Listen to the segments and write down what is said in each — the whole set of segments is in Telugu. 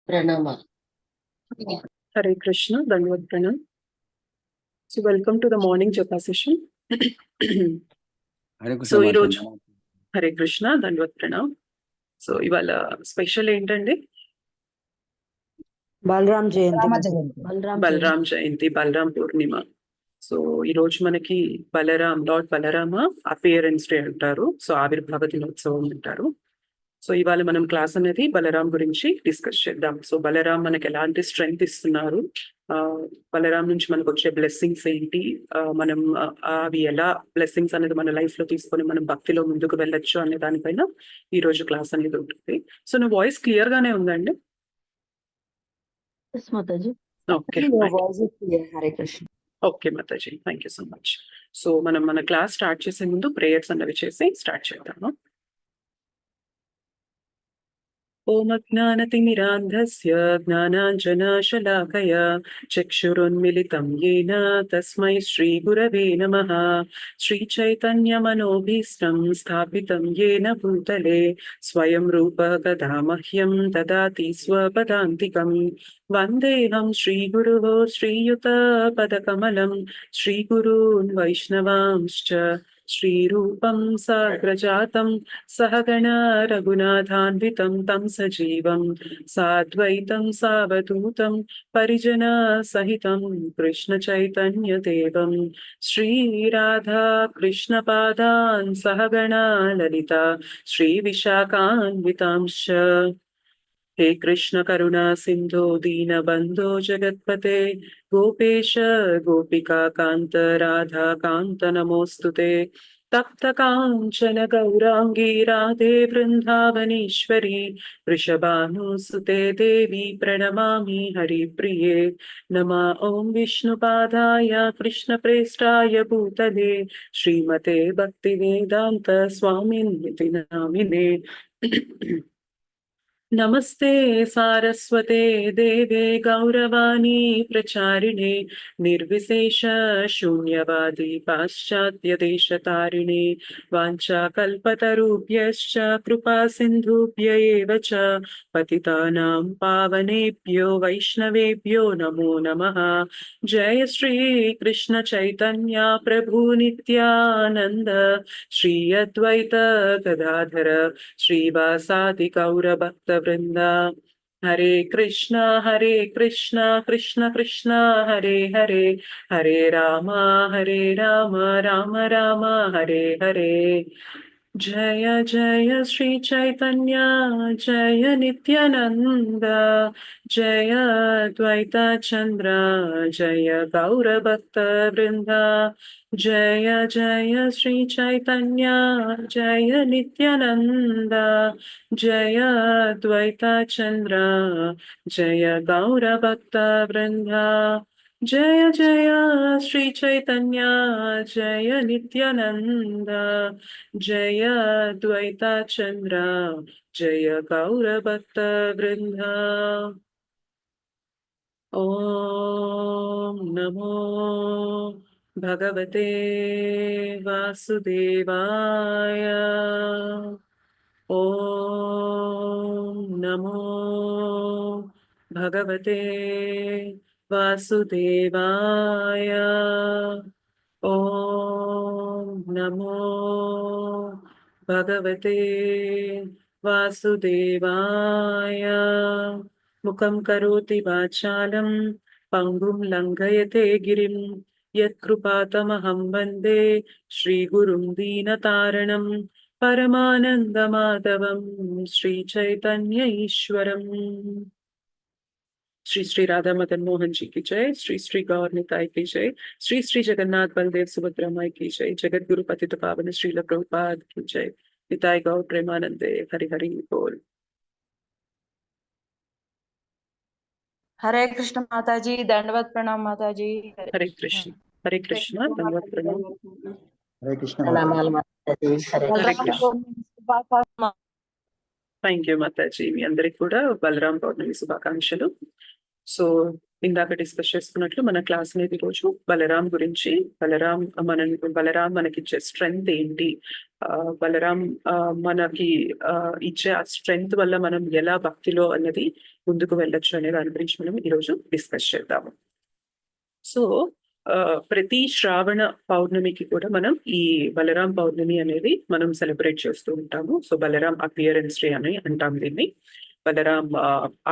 Pranama. Hare Krishna, Dandavat Pranam. So welcome to the morning japa session. So ఈ రోజు హరే కృష్ణ దండవత్ ప్రణామ్. సో ఇవాళ స్పెషల్ ఏంటండి? బలరాం జయంతి. బలరాం జయంతి, బలరాం పూర్ణిమ. సో ఈ రోజు మనకి లార్డ్ బలరామ అపియరెన్స్ డే అంటారు. సో ఆవిర్భావ దినోత్సవం అంటారు. సో ఇవాళ మనం క్లాస్ అనేది బలరాం గురించి డిస్కస్ చేద్దాం. సో బలరాం మనకి ఎలాంటి స్ట్రెంగ్త్ ఇస్తున్నారు, బలరాం నుంచి మనకు వచ్చే బ్లెస్సింగ్స్ ఏంటి, మనం అవి ఎలా బ్లెస్సింగ్స్ అనేది మన లైఫ్ లో తీసుకొని మనం భక్తిలో ముందుకు వెళ్ళొచ్చు అనే దానిపైన ఈ రోజు క్లాస్ అనేది ఉంటుంది. సో నా వాయిస్ క్లియర్ గానే ఉందండి? Okay okay Mataji, thank you so much. So మనం మన క్లాస్ స్టార్ట్ చేసే ముందు ప్రేయర్స్ అన్నవి చేసి స్టార్ట్ చేద్దాము. ఓం అజ్ఞానతిమిరాంధస్య జ్ఞానాంజనశలాకయా చక్షురున్మిలితం యేన తస్మై శ్రీగురవే నమః. శ్రీచైతన్యమనోభీష్టం స్థాపితం యేన భూతలే స్వయం రూప కదా మహ్యం దదాతి స్వపదాంతికం. వందేహం శ్రీగురోః శ్రీయుతపదకమలం శ్రీగురూన్ వైష్ణవాంశ్చ శ్రీరూపం సాగ్రజాతం సహగణ రఘునాథాన్వితం తం సజీవం సాద్వైతం సావధూతం పరిజన సహితం కృష్ణ చైతన్య దేవం శ్రీ రాధా కృష్ణ పాదాన్ సహగణ లలిత శ్రీ విశాఖాన్వితాంశ. हे कृष्ण करुणा सिंधो दीनबंधो जगत्पते गोपेश गोपिका कांत राधा कांत नमोस्तुते. तप्त कांचन गौरांगी राधे वृंदावनेश्वरी वृषभानुसुते देवी प्रणमामि हरिप्रिये. नमः ओं विष्णुपादाय कृष्णप्रेष्ठाय भूतले श्रीमते भक्तिवेदांत स्वामिन्निति नामिने. नमस्ते सारस्वते देवे गौरवाणी प्रचारिणे निर्विशेष शून्यवादी पाश्चात्य देशतारिणे. वाञ्छाकल्पतरुभ्यश्च कृपा सिन्धुभ्य एव च पतितानां पावनेभ्यो वैष्णवेभ्यो नमो नमः. जय श्री कृष्ण चैतन्य प्रभु नित्यानंद श्री अद्वैत गदाधर श्रीवासादि गौर भक्त वृंदा. हरे कृष्णा कृष्ण कृष्ण हरे हरे, हरे राम राम राम हरे हरे. जय जय श्री चैतन्य जय नित्यानंद जय द्वैत चंद्र जय गौर भक्त वृंदा. जय जय श्री चैतन्य जय नित्यानंद जय द्वैत चंद्र जय गौर भक्त वृंदा. जय जय श्री चैतन्य जय नित्यानंद जय द्वैत चंद्र जय गौर भक्त वृंदा. ओम नमो भगवते वासुदेवाय. ओम नमो भगवते वासुदेवाय. ओम नमो भगवते वासुदेवाय. मुखं करोति वाचालं पंगुं लंघयते गिरिं यत्कृपातमहं वन्दे श्रीगुरुं दीनतारणं परमानन्दमाधवं श्रीचैतन्य ईश्वरम्. श्री श्री राधा मदन मोहन जी की जय. श्री श्री गौर निताई की जय. श्री श्री जगन्नाथ बलदेव सुभद्रा माई की जय. जगत गुरु पतित पावन श्रील प्रभुपाद की जय. निताई गौर प्रेमानंदे. हरि हरि बोल. हरे कृष्ण माताजी, दंडवत प्रणाम माताजी. हरे कृष्ण दंडवत प्रणाम. हरे कृष्ण థ్యాంక్ యూ మాతాజీ. మీ అందరికి కూడా బలరాం పౌర్ణమి శుభాకాంక్షలు. సో ఇందాక డిస్కస్ చేసుకున్నట్లు మన క్లాస్ అనేది రోజు బలరాం గురించి, బలరాం మనకిచ్చే స్ట్రెంగ్త్ ఏంటి, బలరాం మనకి ఇచ్చే ఆ స్ట్రెంగ్త్ వల్ల మనం ఎలా భక్తిలో అన్నది ముందుకు వెళ్ళొచ్చు అనే దాని గురించి మనం ఈరోజు డిస్కస్ చేద్దాము. సో ప్రతి శ్రావణ పౌర్ణమికి కూడా మనం ఈ బలరాం పౌర్ణమి అనేది మనం సెలబ్రేట్ చేస్తూ ఉంటాము. సో బలరాం అపియరెన్స్ డే అని అంటాం దీన్ని, బలరాం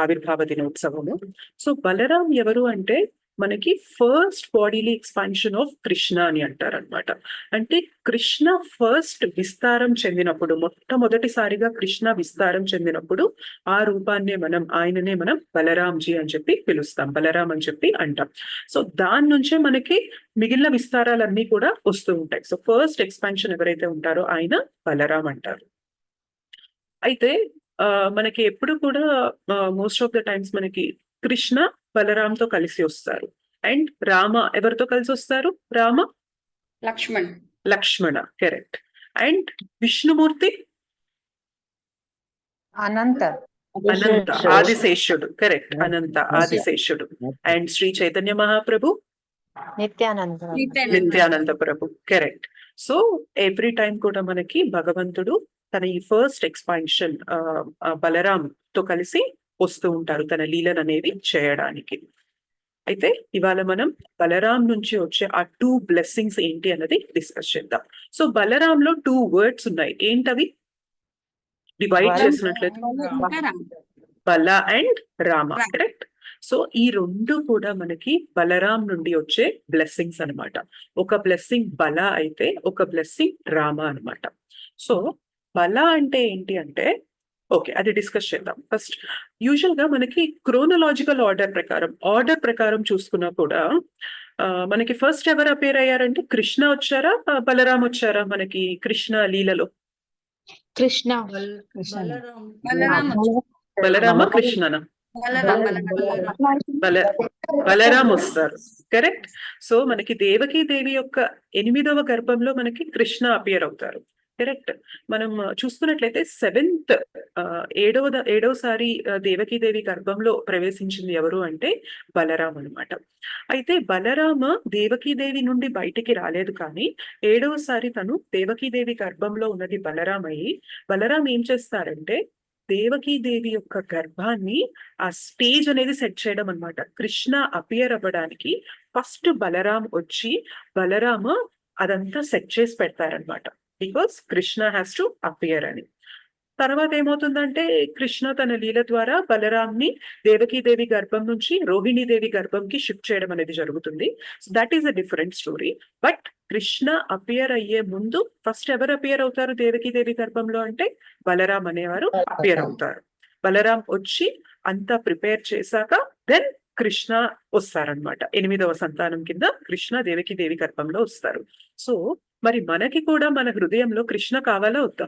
ఆవిర్భావ దినోత్సవము. సో బలరాం ఎవరు అంటే మనకి first bodily expansion of Krishna అని అంటారనమాట. అంటే కృష్ణ ఫస్ట్ విస్తారం చెందినప్పుడు, మొట్టమొదటిసారిగా కృష్ణ విస్తారం చెందినప్పుడు ఆ రూపాన్నే ఆయననే మనం బలరాంజీ అని చెప్పి పిలుస్తాం, బలరాం అని చెప్పి అంటాం. సో దాని నుంచే మనకి మిగిలిన విస్తారాలన్నీ కూడా వస్తూ ఉంటాయి. సో ఫస్ట్ ఎక్స్పాన్షన్ ఎవరైతే ఉంటారో ఆయన బలరాం అంటారు. అయితే మనకి ఎప్పుడు కూడా మోస్ట్ ఆఫ్ ద టైమ్స్ మనకి కృష్ణ బలరాంతో కలిసి వస్తారు. అండ్ రామ ఎవరితో కలిసి వస్తారు? రామ లక్ష్మణ, కరెక్ట్. అండ్ విష్ణుమూర్తి అనంత ఆదిశేషుడు, కరెక్ట్, అనంత ఆదిశేషుడు. And Shri Chaitanya Mahaprabhu Nityananda Prabhu, correct. So every time కూడా మనకి భగవంతుడు తన ఈ ఫస్ట్ ఎక్స్పాన్షన్ బలరాం తో కలిసి వస్తూ ఉంటారు తన లీలను అనేవి చేయడానికి. అయితే ఇవాళ మనం బలరాం నుంచి వచ్చే ఆ 2 బ్లెస్సింగ్స్ ఏంటి అన్నది డిస్కస్ చేద్దాం. సో బలరాం లో 2 వర్డ్స్ ఉన్నాయి. ఏంటవి? డివైడ్ చేసినట్లయితే బల అండ్ రామ, కరెక్ట్. సో ఈ రెండు కూడా మనకి బలరాం నుండి వచ్చే బ్లెస్సింగ్స్ అన్నమాట. ఒక బ్లెస్సింగ్ బల అయితే ఒక బ్లెస్సింగ్ రామ అన్నమాట. సో బల అంటే ఏంటి అంటే, ఓకే, అది డిస్కస్ చేద్దాం. ఫస్ట్ యూజువల్ గా మనకి క్రోనలాజికల్ ఆర్డర్ ప్రకారం చూసుకున్నా కూడా మనకి ఫస్ట్ ఎవరు అపేర్ అయ్యారంటే కృష్ణ వచ్చారా, బలరాం వచ్చారా మనకి కృష్ణ లీలలో? కృష్ణ బలరామ కృష్ణనా? బలరాం వస్తారు, కరెక్ట్. సో మనకి దేవకీ దేవి యొక్క 8వ గర్భంలో మనకి కృష్ణ అపియర్ అవుతారు, కరెక్ట్. మనం చూస్తున్నట్లయితే 7th ఏడవసారి దేవకీ దేవి గర్భంలో ప్రవేశించింది ఎవరు అంటే బలరాం అనమాట. అయితే బలరామ దేవకీ దేవి నుండి బయటికి రాలేదు, కానీ 7వసారి తను దేవకీ దేవి గర్భంలో ఉన్నది బలరాం అయ్యి, బలరాం ఏం చేస్తారంటే దేవకీదేవి యొక్క గర్భాన్ని ఆ స్టేజ్ అనేది సెట్ చేయడం అన్నమాట. కృష్ణ అపియర్ అవ్వడానికి ఫస్ట్ బలరాం వచ్చి బలరామ అదంతా సెట్ చేసి పెడతారనమాట. Because Krishna has to appear అని. తర్వాత ఏమవుతుందంటే కృష్ణ తన లీల ద్వారా బలరాంని దేవకీదేవి గర్భం నుంచి రోహిణీదేవి గర్భంకి షిఫ్ట్ చేయడం అనేది జరుగుతుంది. So that is a different story. But Krishna appear అయ్యే ముందు ఫస్ట్ ఎవరు అపియర్ అవుతారు దేవకీదేవి గర్భంలో అంటే బలరాం అనేవారు అపియర్ అవుతారు. బలరాం వచ్చి అంతా ప్రిపేర్ చేశాక దెన్ కృష్ణ వస్తారనమాట. 8వ సంతానం కింద కృష్ణ దేవకీదేవి గర్భంలో వస్తారు. సో మరి మనకి కూడా మన హృదయంలో కృష్ణ కావాలా వద్దా?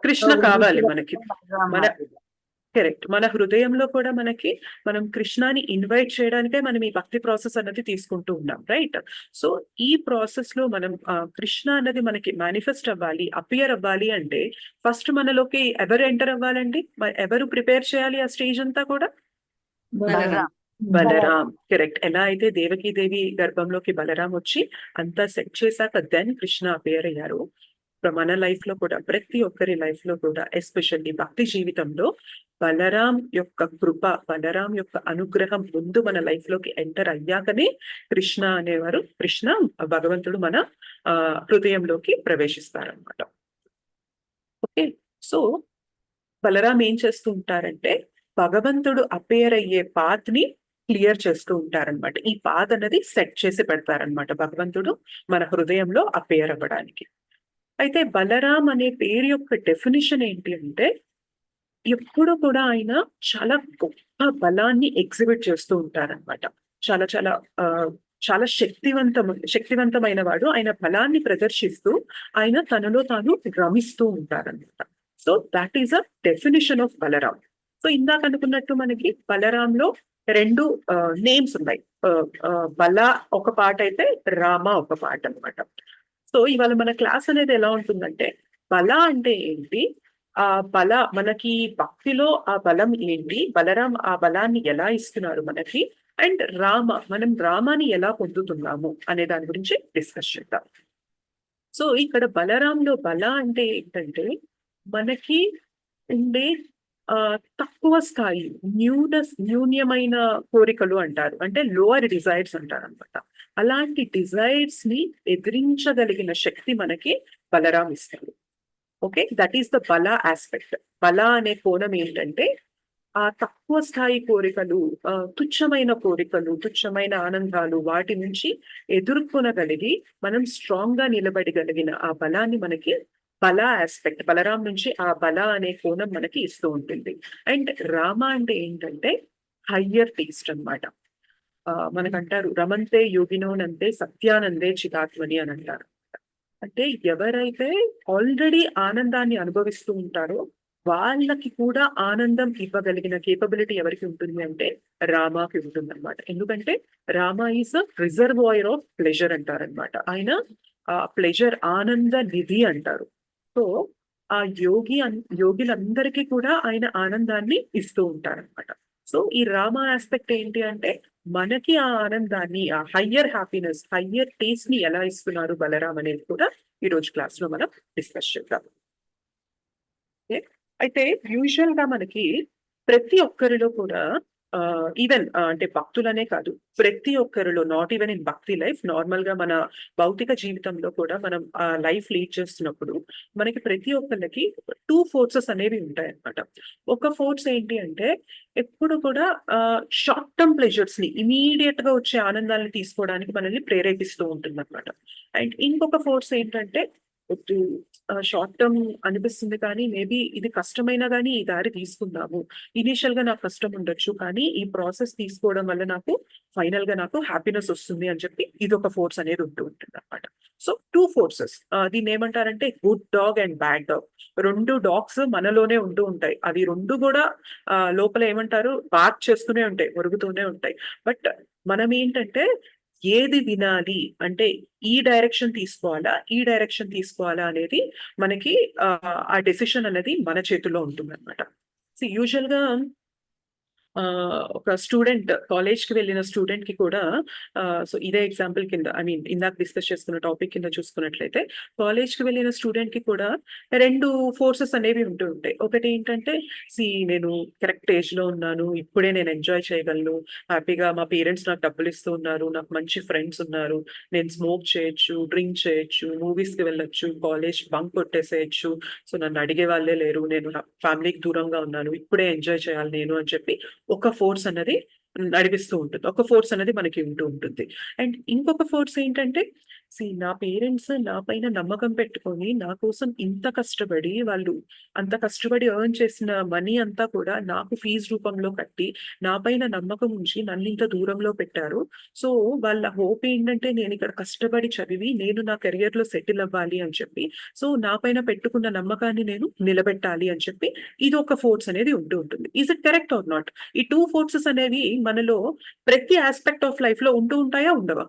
కృష్ణ కావాలి మనకి. కరెక్ట్. మన హృదయంలో కూడా మనం కృష్ణాని ఇన్వైట్ చేయడానికే మనం ఈ భక్తి ప్రాసెస్ అన్నది తీసుకుంటూ ఉన్నాం, రైట్. సో ఈ ప్రాసెస్ లో మనం కృష్ణ అన్నది మనకి మేనిఫెస్ట్ అవ్వాలి, అపియర్ అవ్వాలి అంటే ఫస్ట్ మనలోకి ఎవరు ఎంటర్ అవ్వాలండి? ఎవరు ప్రిపేర్ చేయాలి ఆ స్టేజ్ అంతా కూడా? బలరాం, కరెక్ట్. ఎలా అయితే దేవకీదేవి గర్భంలోకి బలరాం వచ్చి అంతా సెట్ చేశాక దెన్ కృష్ణ అపియర్ అయ్యారు, మన లైఫ్ లో కూడా, ప్రతి ఒక్కరి లైఫ్ లో కూడా, ఎస్పెషల్లీ భక్తి జీవితంలో బలరాం యొక్క కృప, బలరాం యొక్క అనుగ్రహం ముందు మన లైఫ్ లోకి ఎంటర్ అయ్యాకనే కృష్ణ అనేవారు, కృష్ణ భగవంతుడు మన హృదయంలోకి ప్రవేశిస్తారనమాట. ఓకే. సో బలరాం ఏం చేస్తూ ఉంటారంటే భగవంతుడు అపేర్ అయ్యే పాత్ ని క్లియర్ చేస్తూ ఉంటారనమాట. ఈ పాత్ అనేది సెట్ చేసి పెడతారనమాట భగవంతుడు మన హృదయంలో అపేర్ అవ్వడానికి. అయితే బలరాం అనే పేరు యొక్క డెఫినిషన్ ఏంటి అంటే ఎప్పుడు కూడా ఆయన చాలా గొప్ప బలాన్ని ఎగ్జిబిట్ చేస్తూ ఉంటారనమాట. చాలా చాలా చాలా శక్తివంతమైన వాడు. ఆయన బలాన్ని ప్రదర్శిస్తూ ఆయన తనలో తాను రమిస్తూ ఉంటారనమాట. So that is a definition of Balaram. So ఇందాక అనుకున్నట్టు మనకి బలరాంలో 2 నేమ్స్ ఉన్నాయి. బల ఒక పాట అయితే రామ ఒక పాట అనమాట. సో ఇవాళ మన క్లాస్ అనేది ఎలా ఉంటుందంటే బల అంటే ఏంటి, ఆ మనకి భక్తిలో ఆ బలం ఏంటి, బలరాం ఆ బలాన్ని ఎలా ఇస్తున్నారు మనకి, అండ్ మనం రామాని ఎలా పొందుతున్నాము అనే దాని గురించి డిస్కస్ చేద్దాం. సో ఇక్కడ బలరాంలో బల అంటే ఏంటంటే మనకి ఉండే తక్కువ స్థాయి న్యూన్యమైన కోరికలు అంటారు, అంటే లోవర్ డిజైర్స్ అంటారు అనమాట. అలాంటి డిజైర్స్ ని ఎదిరించగలిగిన శక్తి మనకి బలరాం ఇస్తారు. ఓకే, దట్ ఈస్ ద బల ఆస్పెక్ట్. బల అనే కోణం ఏంటంటే ఆ తక్కువ స్థాయి కోరికలు, తుచ్చమైన కోరికలు, తుచ్చమైన ఆనందాలు, వాటి నుంచి ఎదుర్కొనగలిగి మనం స్ట్రాంగ్ గా నిలబడగలిగిన ఆ బలాన్ని మనకి బల ఆస్పెక్ట్, బలరాం నుంచి ఆ బల అనే కోణం మనకి ఇస్తూ ఉంటుంది. అండ్ రామ అంటే ఏంటంటే హయ్యర్ టేస్ట్ అన్నమాట. మనకంటారు రమంతే యోగినోనంతే సత్యానందే చిదాత్మని అని అంటారు. అంటే ఎవరైతే ఆల్రెడీ ఆనందాన్ని అనుభవిస్తూ ఉంటారో వాళ్ళకి కూడా ఆనందం ఇవ్వగలిగిన కేపబిలిటీ ఎవరికి ఉంటుంది అంటే రామాకి ఉంటుంది అనమాట. ఎందుకంటే Rama is a reservoir of pleasure అంటారనమాట. ఆయన ప్లెజర్ ఆనంద నిధి అంటారు. సో ఆ యోగిలందరికీ కూడా ఆయన ఆనందాన్ని ఇస్తూ ఉంటారనమాట. సో ఈ రామ ఆస్పెక్ట్ ఏంటి అంటే మనకి ఆ ఆనందాన్ని, ఆ హయ్యర్ హ్యాపీనెస్, హయ్యర్ టేస్ట్ ని ఎలా ఇస్తున్నారు బలరాం అనేది కూడా ఈ రోజు క్లాస్ లో మనం డిస్కస్ చేద్దాం. ఓకే? అయితే యూజువల్ గా మనకి ప్రతి ఒక్కరిలో కూడా ఈవెన్ అంటే భక్తులనే కాదు, ప్రతి ఒక్కరిలో, నాట్ ఈవెన్ ఇన్ భక్తి లైఫ్, నార్మల్ గా మన భౌతిక జీవితంలో కూడా మనం లైఫ్ లీడ్ చేస్తున్నప్పుడు మనకి ప్రతి ఒక్కరికి 2 ఫోర్సెస్ అనేవి ఉంటాయి అన్నమాట. ఒక ఫోర్స్ ఏంటి అంటే ఎప్పుడు కూడా షార్ట్ టర్మ్ ప్లెజర్స్ ని, ఇమీడియట్ గా వచ్చే ఆనందాన్ని తీసుకోవడానికి మనల్ని ప్రేరేపిస్తూ ఉంటుంది అనమాట. అండ్ ఇంకొక ఫోర్స్ ఏంటంటే షార్ట్ టర్మ్ అనిపిస్తుంది కానీ మేబీ ఇది కష్టమైనా కానీ ఈ దారి తీసుకుందాము, ఇనిషియల్ గా నాకు కష్టం ఉండొచ్చు కానీ ఈ ప్రాసెస్ తీసుకోవడం వల్ల నాకు ఫైనల్ గా నాకు హ్యాపీనెస్ వస్తుంది అని చెప్పి ఇది ఒక ఫోర్స్ అనేది ఉంటూ ఉంటుంది అనమాట. సో 2 ఫోర్సెస్, దీన్ని ఏమంటారంటే good dog and bad dog. 2 dogs మనలోనే ఉంటూ ఉంటాయి. అవి 2 కూడా లోపల ఏమంటారు బార్క్ చేస్తూనే ఉంటాయి, ఒరుగుతూనే ఉంటాయి. బట్ మనం ఏంటంటే ఏది వినాలి అంటే ఈ డైరెక్షన్ తీసుకోవాలా, ఈ డైరెక్షన్ తీసుకోవాలా అనేది మనకి ఆ డెసిషన్ అనేది మన చేతుల్లో ఉంటుంది అనమాట. యూజువల్ గా ఒక స్టూడెంట్, కాలేజ్ కి వెళ్ళిన స్టూడెంట్ కి కూడా సో ఇదే ఎగ్జాంపుల్ కింద, ఐ మీన్ ఇందాక డిస్కస్ చేసుకున్న టాపిక్ కింద చూసుకున్నట్లయితే కాలేజ్ కి వెళ్ళిన స్టూడెంట్ కి కూడా 2 ఫోర్సెస్ అనేవి ఉంటూ ఉంటాయి. ఒకటి ఏంటంటే నేను కరెక్ట్ ఏజ్ లో ఉన్నాను, ఇప్పుడే నేను ఎంజాయ్ చేయగలను, హ్యాపీగా మా పేరెంట్స్ నాకు డబ్బులు ఇస్తూ ఉన్నారు, నాకు మంచి ఫ్రెండ్స్ ఉన్నారు, నేను స్మోక్ చేయొచ్చు, డ్రింక్ చేయొచ్చు, మూవీస్ కి వెళ్ళొచ్చు, కాలేజ్ బంక్ కొట్టేసేయచ్చు, సో నన్ను అడిగే వాళ్ళే లేరు, నేను నా ఫ్యామిలీకి దూరంగా ఉన్నాను, ఇప్పుడే ఎంజాయ్ చేయాలి నేను అని చెప్పి ఒక ఫోర్స్ అనేది నడిపిస్తూ ఉంటుంది. ఒక ఫోర్స్ అనేది మనకి ఉంటూ ఉంటుంది. అండ్ ఇంకొక ఫోర్స్ ఏంటంటే నా పేరెంట్స్ నా పైన నమ్మకం పెట్టుకొని నా కోసం ఇంత కష్టపడి, వాళ్ళు అంత కష్టపడి ఎర్న్ చేసిన మనీ అంతా కూడా నాకు ఫీజు రూపంలో కట్టి నా పైన నమ్మకం ఉంచి నన్ను ఇంత దూరంలో పెట్టారు. సో వాళ్ళ హోప్ ఏంటంటే నేను ఇక్కడ కష్టపడి చదివి నేను నా కెరియర్ లో సెటిల్ అవ్వాలి అని చెప్పి, సో నా పైన పెట్టుకున్న నమ్మకాన్ని నేను నిలబెట్టాలి అని చెప్పి ఇది ఒక ఫోర్స్ అనేది ఉంటూ ఉంటుంది. Is it correct or not? ఈ 2 ఫోర్సెస్ అనేవి మనలో ప్రతి ఆస్పెక్ట్ ఆఫ్ లైఫ్ లో ఉంటూ ఉంటాయా, ఉండవా?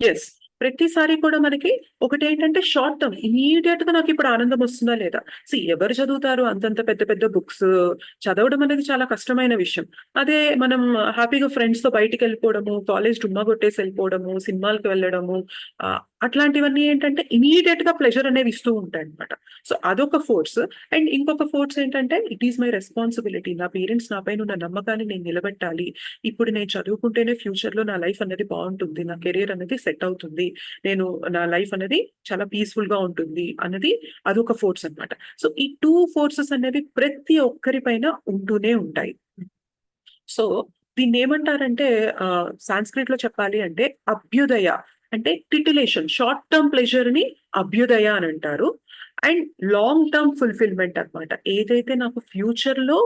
ఎస్. ప్రతిసారి కూడా మనకి ఒకటి ఏంటంటే షార్ట్ టర్మ్, ఇమీడియట్ గా నాకు ఇప్పుడు ఆనందం వస్తుందా లేదా. ఎవరు చదువుతారు అంతంత పెద్ద పెద్ద బుక్స్? చదవడం అనేది చాలా కష్టమైన విషయం. అదే మనం హ్యాపీగా ఫ్రెండ్స్ తో బయటికి వెళ్ళిపోవడము, కాలేజ్ డుమ్మా కొట్టేసి వెళ్ళిపోవడము, సినిమాలకు వెళ్ళడము, అట్లాంటివన్నీ ఏంటంటే ఇమీడియట్ గా ప్లెజర్ అనేవి ఇస్తూ ఉంటాయి అనమాట. సో అదొక ఫోర్స్. అండ్ ఇంకొక ఫోర్స్ ఏంటంటే ఇట్ ఈస్ మై రెస్పాన్సిబిలిటీ, నా పేరెంట్స్ నా పైన ఉన్న నమ్మకాన్ని నేను నిలబెట్టాలి, ఇప్పుడు నేను చదువుకుంటేనే ఫ్యూచర్ లో నా లైఫ్ అనేది బాగుంటుంది, నా కెరీర్ అనేది సెట్ అవుతుంది, నేను నా లైఫ్ అనేది చాలా పీస్ఫుల్ గా ఉంటుంది అన్నది అదొక ఫోర్స్ అన్నమాట. సో ఈ 2 ఫోర్సెస్ అనేవి ప్రతి ఒక్కరి పైన ఉంటూనే ఉంటాయి. సో దీన్ని ఏమంటారంటే సాంస్క్రిట్ లో చెప్పాలి అంటే అభ్యుదయ, అంటే టిటిలేషన్, షార్ట్ టర్మ్ ప్లెజర్ ని అభ్యుదయ అని అంటారు. అండ్ లాంగ్ టర్మ్ ఫుల్ఫిల్మెంట్ అన్నమాట. ఏదైతే నాకు ఫ్యూచర్ లో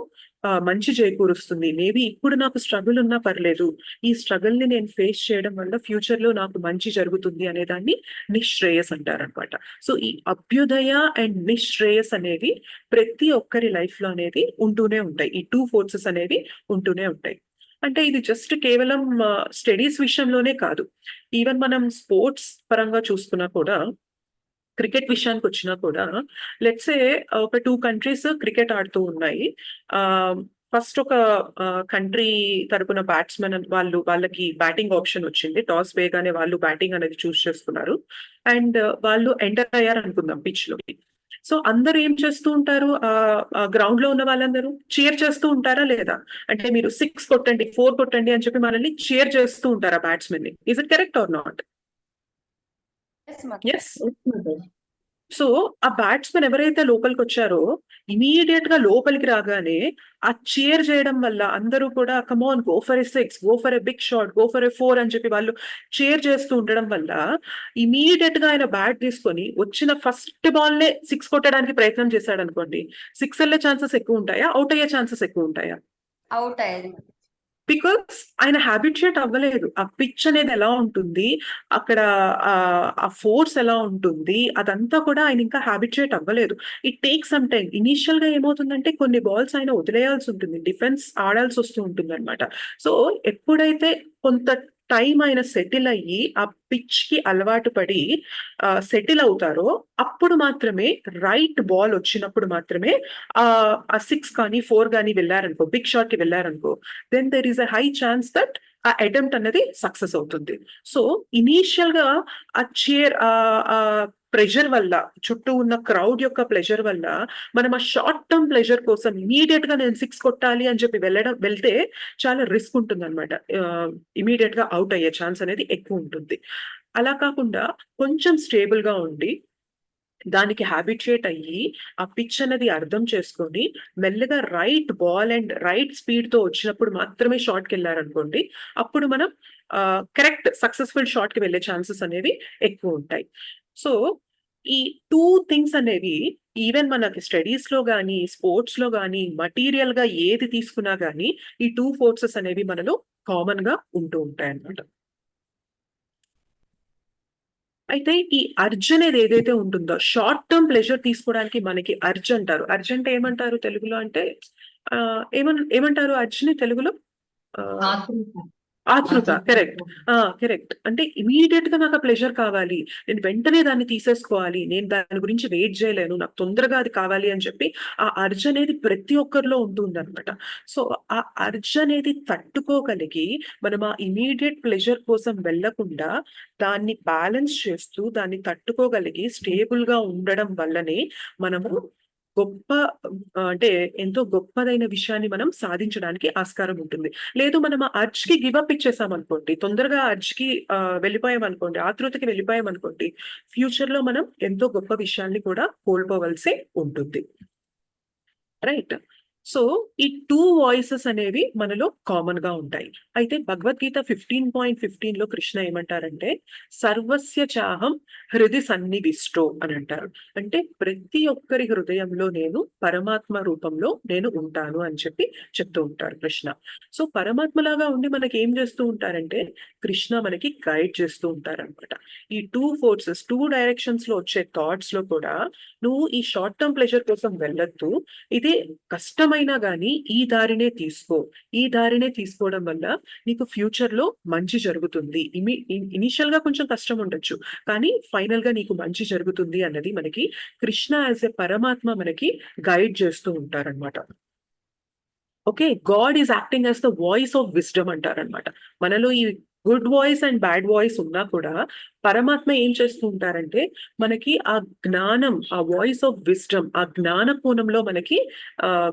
మంచి చేకూరుస్తుంది, మేబీ ఇప్పుడు నాకు స్ట్రగుల్ ఉన్నా పర్లేదు, ఈ స్ట్రగుల్ ని నేను ఫేస్ చేయడం వల్ల ఫ్యూచర్ లో నాకు మంచి జరుగుతుంది అనే దాన్ని నిశ్రేయస్ అంటారనమాట. సో ఈ అభ్యుదయ అండ్ నిశ్రేయస్ అనేవి ప్రతి ఒక్కరి లైఫ్ లో అనేది ఉంటూనే ఉంటాయి. ఈ 2 ఫోర్సెస్ అనేవి ఉంటూనే ఉంటాయి. అంటే ఇది జస్ట్ కేవలం స్టడీస్ విషయంలోనే కాదు, ఈవెన్ మనం స్పోర్ట్స్ పరంగా చూసుకున్నా కూడా క్రికెట్ విషయానికి వచ్చినా కూడా లెట్స్ సే ఒక 2 కంట్రీస్ క్రికెట్ ఆడుతూ ఉన్నాయి. ఫస్ట్ ఒక కంట్రీ తరపున బ్యాట్స్మెన్ వాళ్ళకి బ్యాటింగ్ ఆప్షన్ వచ్చింది. టాస్ వేయగానే వాళ్ళు బ్యాటింగ్ అనేది చూస్ చేసుకున్నారు. అండ్ వాళ్ళు ఎంటర్ అయ్యారు అనుకుందాం పిచ్ లోకి. సో అందరూ ఏం చేస్తూ ఉంటారు? గ్రౌండ్ లో ఉన్న వాళ్ళందరూ చీర్ చేస్తూ ఉంటారా లేదా? అంటే మీరు 6 కొట్టండి, 4 కొట్టండి అని చెప్పి మనల్ని చీర్ చేస్తూ ఉంటారా బ్యాట్స్మెన్ ని? Is it correct or not? Yes, Mataji. Yes. So ఆ బ్యాట్స్మెన్ ఎవరైతే లోపలికి వచ్చారో ఇమీడియట్ గా లోపలికి రాగానే ఆ చీర్ చేయడం వల్ల అందరూ కూడా come on, go for a 6, go for a big shot, go for a 4 అని చెప్పి వాళ్ళు చీర్ చేస్తూ ఉండడం వల్ల ఇమీడియట్ గా ఆయన బ్యాట్ తీసుకొని వచ్చిన ఫస్ట్ బాల్ నే 6 కొట్టడానికి ప్రయత్నం చేశాడు అనుకోండి, 6 వెళ్ళే ఛాన్సెస్ ఎక్కువ ఉంటాయా, అవుట్ అయ్యే ఛాన్సెస్ ఎక్కువ ఉంటాయా? అవుట్ అయ్యేది. బికాస్ ఆయన హ్యాబిచుయేట్ అవ్వలేదు. ఆ పిచ్ అనేది ఎలా ఉంటుంది, అక్కడ ఆ ఫోర్స్ ఎలా ఉంటుంది, అదంతా కూడా ఆయన ఇంకా హ్యాబిచుయేట్ అవ్వలేదు. It take some time. Initial గా ఏమవుతుందంటే కొన్ని బాల్స్ ఆయన వదిలేయాల్సి ఉంటుంది, డిఫెన్స్ ఆడాల్సి వస్తూ ఉంటుంది అనమాట. సో ఎప్పుడైతే కొంత టైం ఆయన సెటిల్ అయ్యి ఆ పిచ్ కి అలవాటు పడి సెటిల్ అవుతారో అప్పుడు మాత్రమే, రైట్ బాల్ వచ్చినప్పుడు మాత్రమే ఆ 6 కానీ 4 కానీ వెళ్ళారనుకో, బిగ్ షాట్ కి వెళ్ళారనుకో, then there is a high chance that ఆ అటెంప్ట్ అనేది సక్సెస్ అవుతుంది. సో ఇనీషియల్ గా ఆ చీర్ ప్రెషర్ వల్ల, చుట్టూ ఉన్న క్రౌడ్ యొక్క ప్రెషర్ వల్ల మనం ఆ షార్ట్ టర్మ్ ప్లెజర్ కోసం ఇమీడియట్ గా నేను 6 కొట్టాలి అని చెప్పి వెళ్తే చాలా రిస్క్ ఉంటుంది అనమాట. ఇమీడియట్ గా అవుట్ అయ్యే ఛాన్స్ అనేది ఎక్కువ ఉంటుంది. అలా కాకుండా కొంచెం స్టేబుల్ గా ఉండి దానికి హ్యాబిచుయేట్ అయ్యి ఆ పిచ్ అనేది అర్థం చేసుకొని మెల్లగా right ball and right speed తో వచ్చినప్పుడు మాత్రమే షాట్ కి వెళ్ళారనుకోండి, అప్పుడు మనం కరెక్ట్ సక్సెస్ఫుల్ షాట్ కి వెళ్ళే ఛాన్సెస్ అనేవి ఎక్కువ ఉంటాయి. సో ఈ 2 థింగ్స్ అనేవి ఈవెన్ మనకి స్టడీస్ లో గానీ, స్పోర్ట్స్ లో గానీ, మటీరియల్ గా ఏది తీసుకున్నా గానీ ఈ 2 ఫోర్సెస్ అనేవి మనలో కామన్ గా ఉంటూ ఉంటాయి అన్నమాట. అయితే ఈ అర్జ్ అనేది ఏదైతే ఉంటుందో, షార్ట్ టర్మ్ ప్లెజర్ తీసుకోవడానికి మనకి అర్జ్ అంటారు. అర్జ్ అంటే ఏమంటారు తెలుగులో అంటే? ఏమంటారు అర్జ్ని తెలుగులో? ఆతృత. కరెక్ట్. కరెక్ట్. అంటే ఇమీడియట్ గా నాకు ఆ ప్లెజర్ కావాలి, నేను వెంటనే దాన్ని తీసేసుకోవాలి, నేను దాని గురించి వెయిట్ చేయలేను, నాకు తొందరగా అది కావాలి అని చెప్పి ఆ అర్జ్ అనేది ప్రతి ఒక్కరిలో ఉంటుంది అనమాట. సో ఆ అర్జ్ అనేది తట్టుకోగలిగి మనం ఆ ఇమీడియట్ ప్లెజర్ కోసం వెళ్ళకుండా దాన్ని బ్యాలెన్స్ చేస్తూ దాన్ని తట్టుకోగలిగి స్టేబుల్ గా ఉండడం వల్లనే మనము గొప్ప అంటే ఎంతో గొప్పదైన విషయాన్ని మనం సాధించడానికి ఆస్కారం ఉంటుంది. లేదు మనం ఆ అర్జ్ కి గివప్ ఇచ్చేసాం అనుకోండి, తొందరగా అర్జ్ కి వెళ్ళిపోయాం అనుకోండి, ఆతృతకి వెళ్ళిపోయాం అనుకోండి, ఫ్యూచర్ లో మనం ఎంతో గొప్ప విషయాన్ని కూడా కోల్పోవలసి ఉంటుంది. రైట్. సో ఈ 2 వాయిసెస్ అనేవి మనలో కామన్ గా ఉంటాయి. అయితే భగవద్గీత 15.15 లో కృష్ణ ఏమంటారంటే సర్వస్య చాహం హృది సన్నివిష్టో అని అంటారు. అంటే ప్రతి ఒక్కరి హృదయంలో నేను పరమాత్మ రూపంలో నేను ఉంటాను అని చెప్పి చెప్తూ ఉంటారు కృష్ణ. సో పరమాత్మలాగా ఉండి మనకి ఏం చేస్తూ ఉంటారంటే కృష్ణ మనకి గైడ్ చేస్తూ ఉంటారన్నమాట. ఈ 2 ఫోర్సెస్, 2 డైరెక్షన్స్ లో వచ్చే థాట్స్ లో కూడా నువ్వు ఈ షార్ట్ టర్మ్ ప్లెజర్ కోసం వెళ్ళొద్దు, ఇది కష్టమైనా గానీ ఈ దారినే తీసుకో, ఈ దారినే తీసుకోవడం వల్ల నీకు ఫ్యూచర్ లో మంచి జరుగుతుంది. ఇనిషియల్ గా కొంచెం కష్టం ఉండొచ్చు, కానీ ఫైనల్ గా నీకు మంచి జరుగుతుంది అన్నది మనకి కృష్ణ యాజ్ ఎ పరమాత్మ మనకి గైడ్ చేస్తూ ఉంటారన్నమాట. Okay, God is acting as the voice of wisdom అంటారనమాట. మనలో ఈ good voice and bad voice ఉన్నా కూడా పరమాత్మ ఏం చేస్తూ ఉంటారంటే మనకి ఆ జ్ఞానం, ఆ వాయిస్ ఆఫ్ విజ్డమ్, ఆ జ్ఞాన కోణంలో మనకి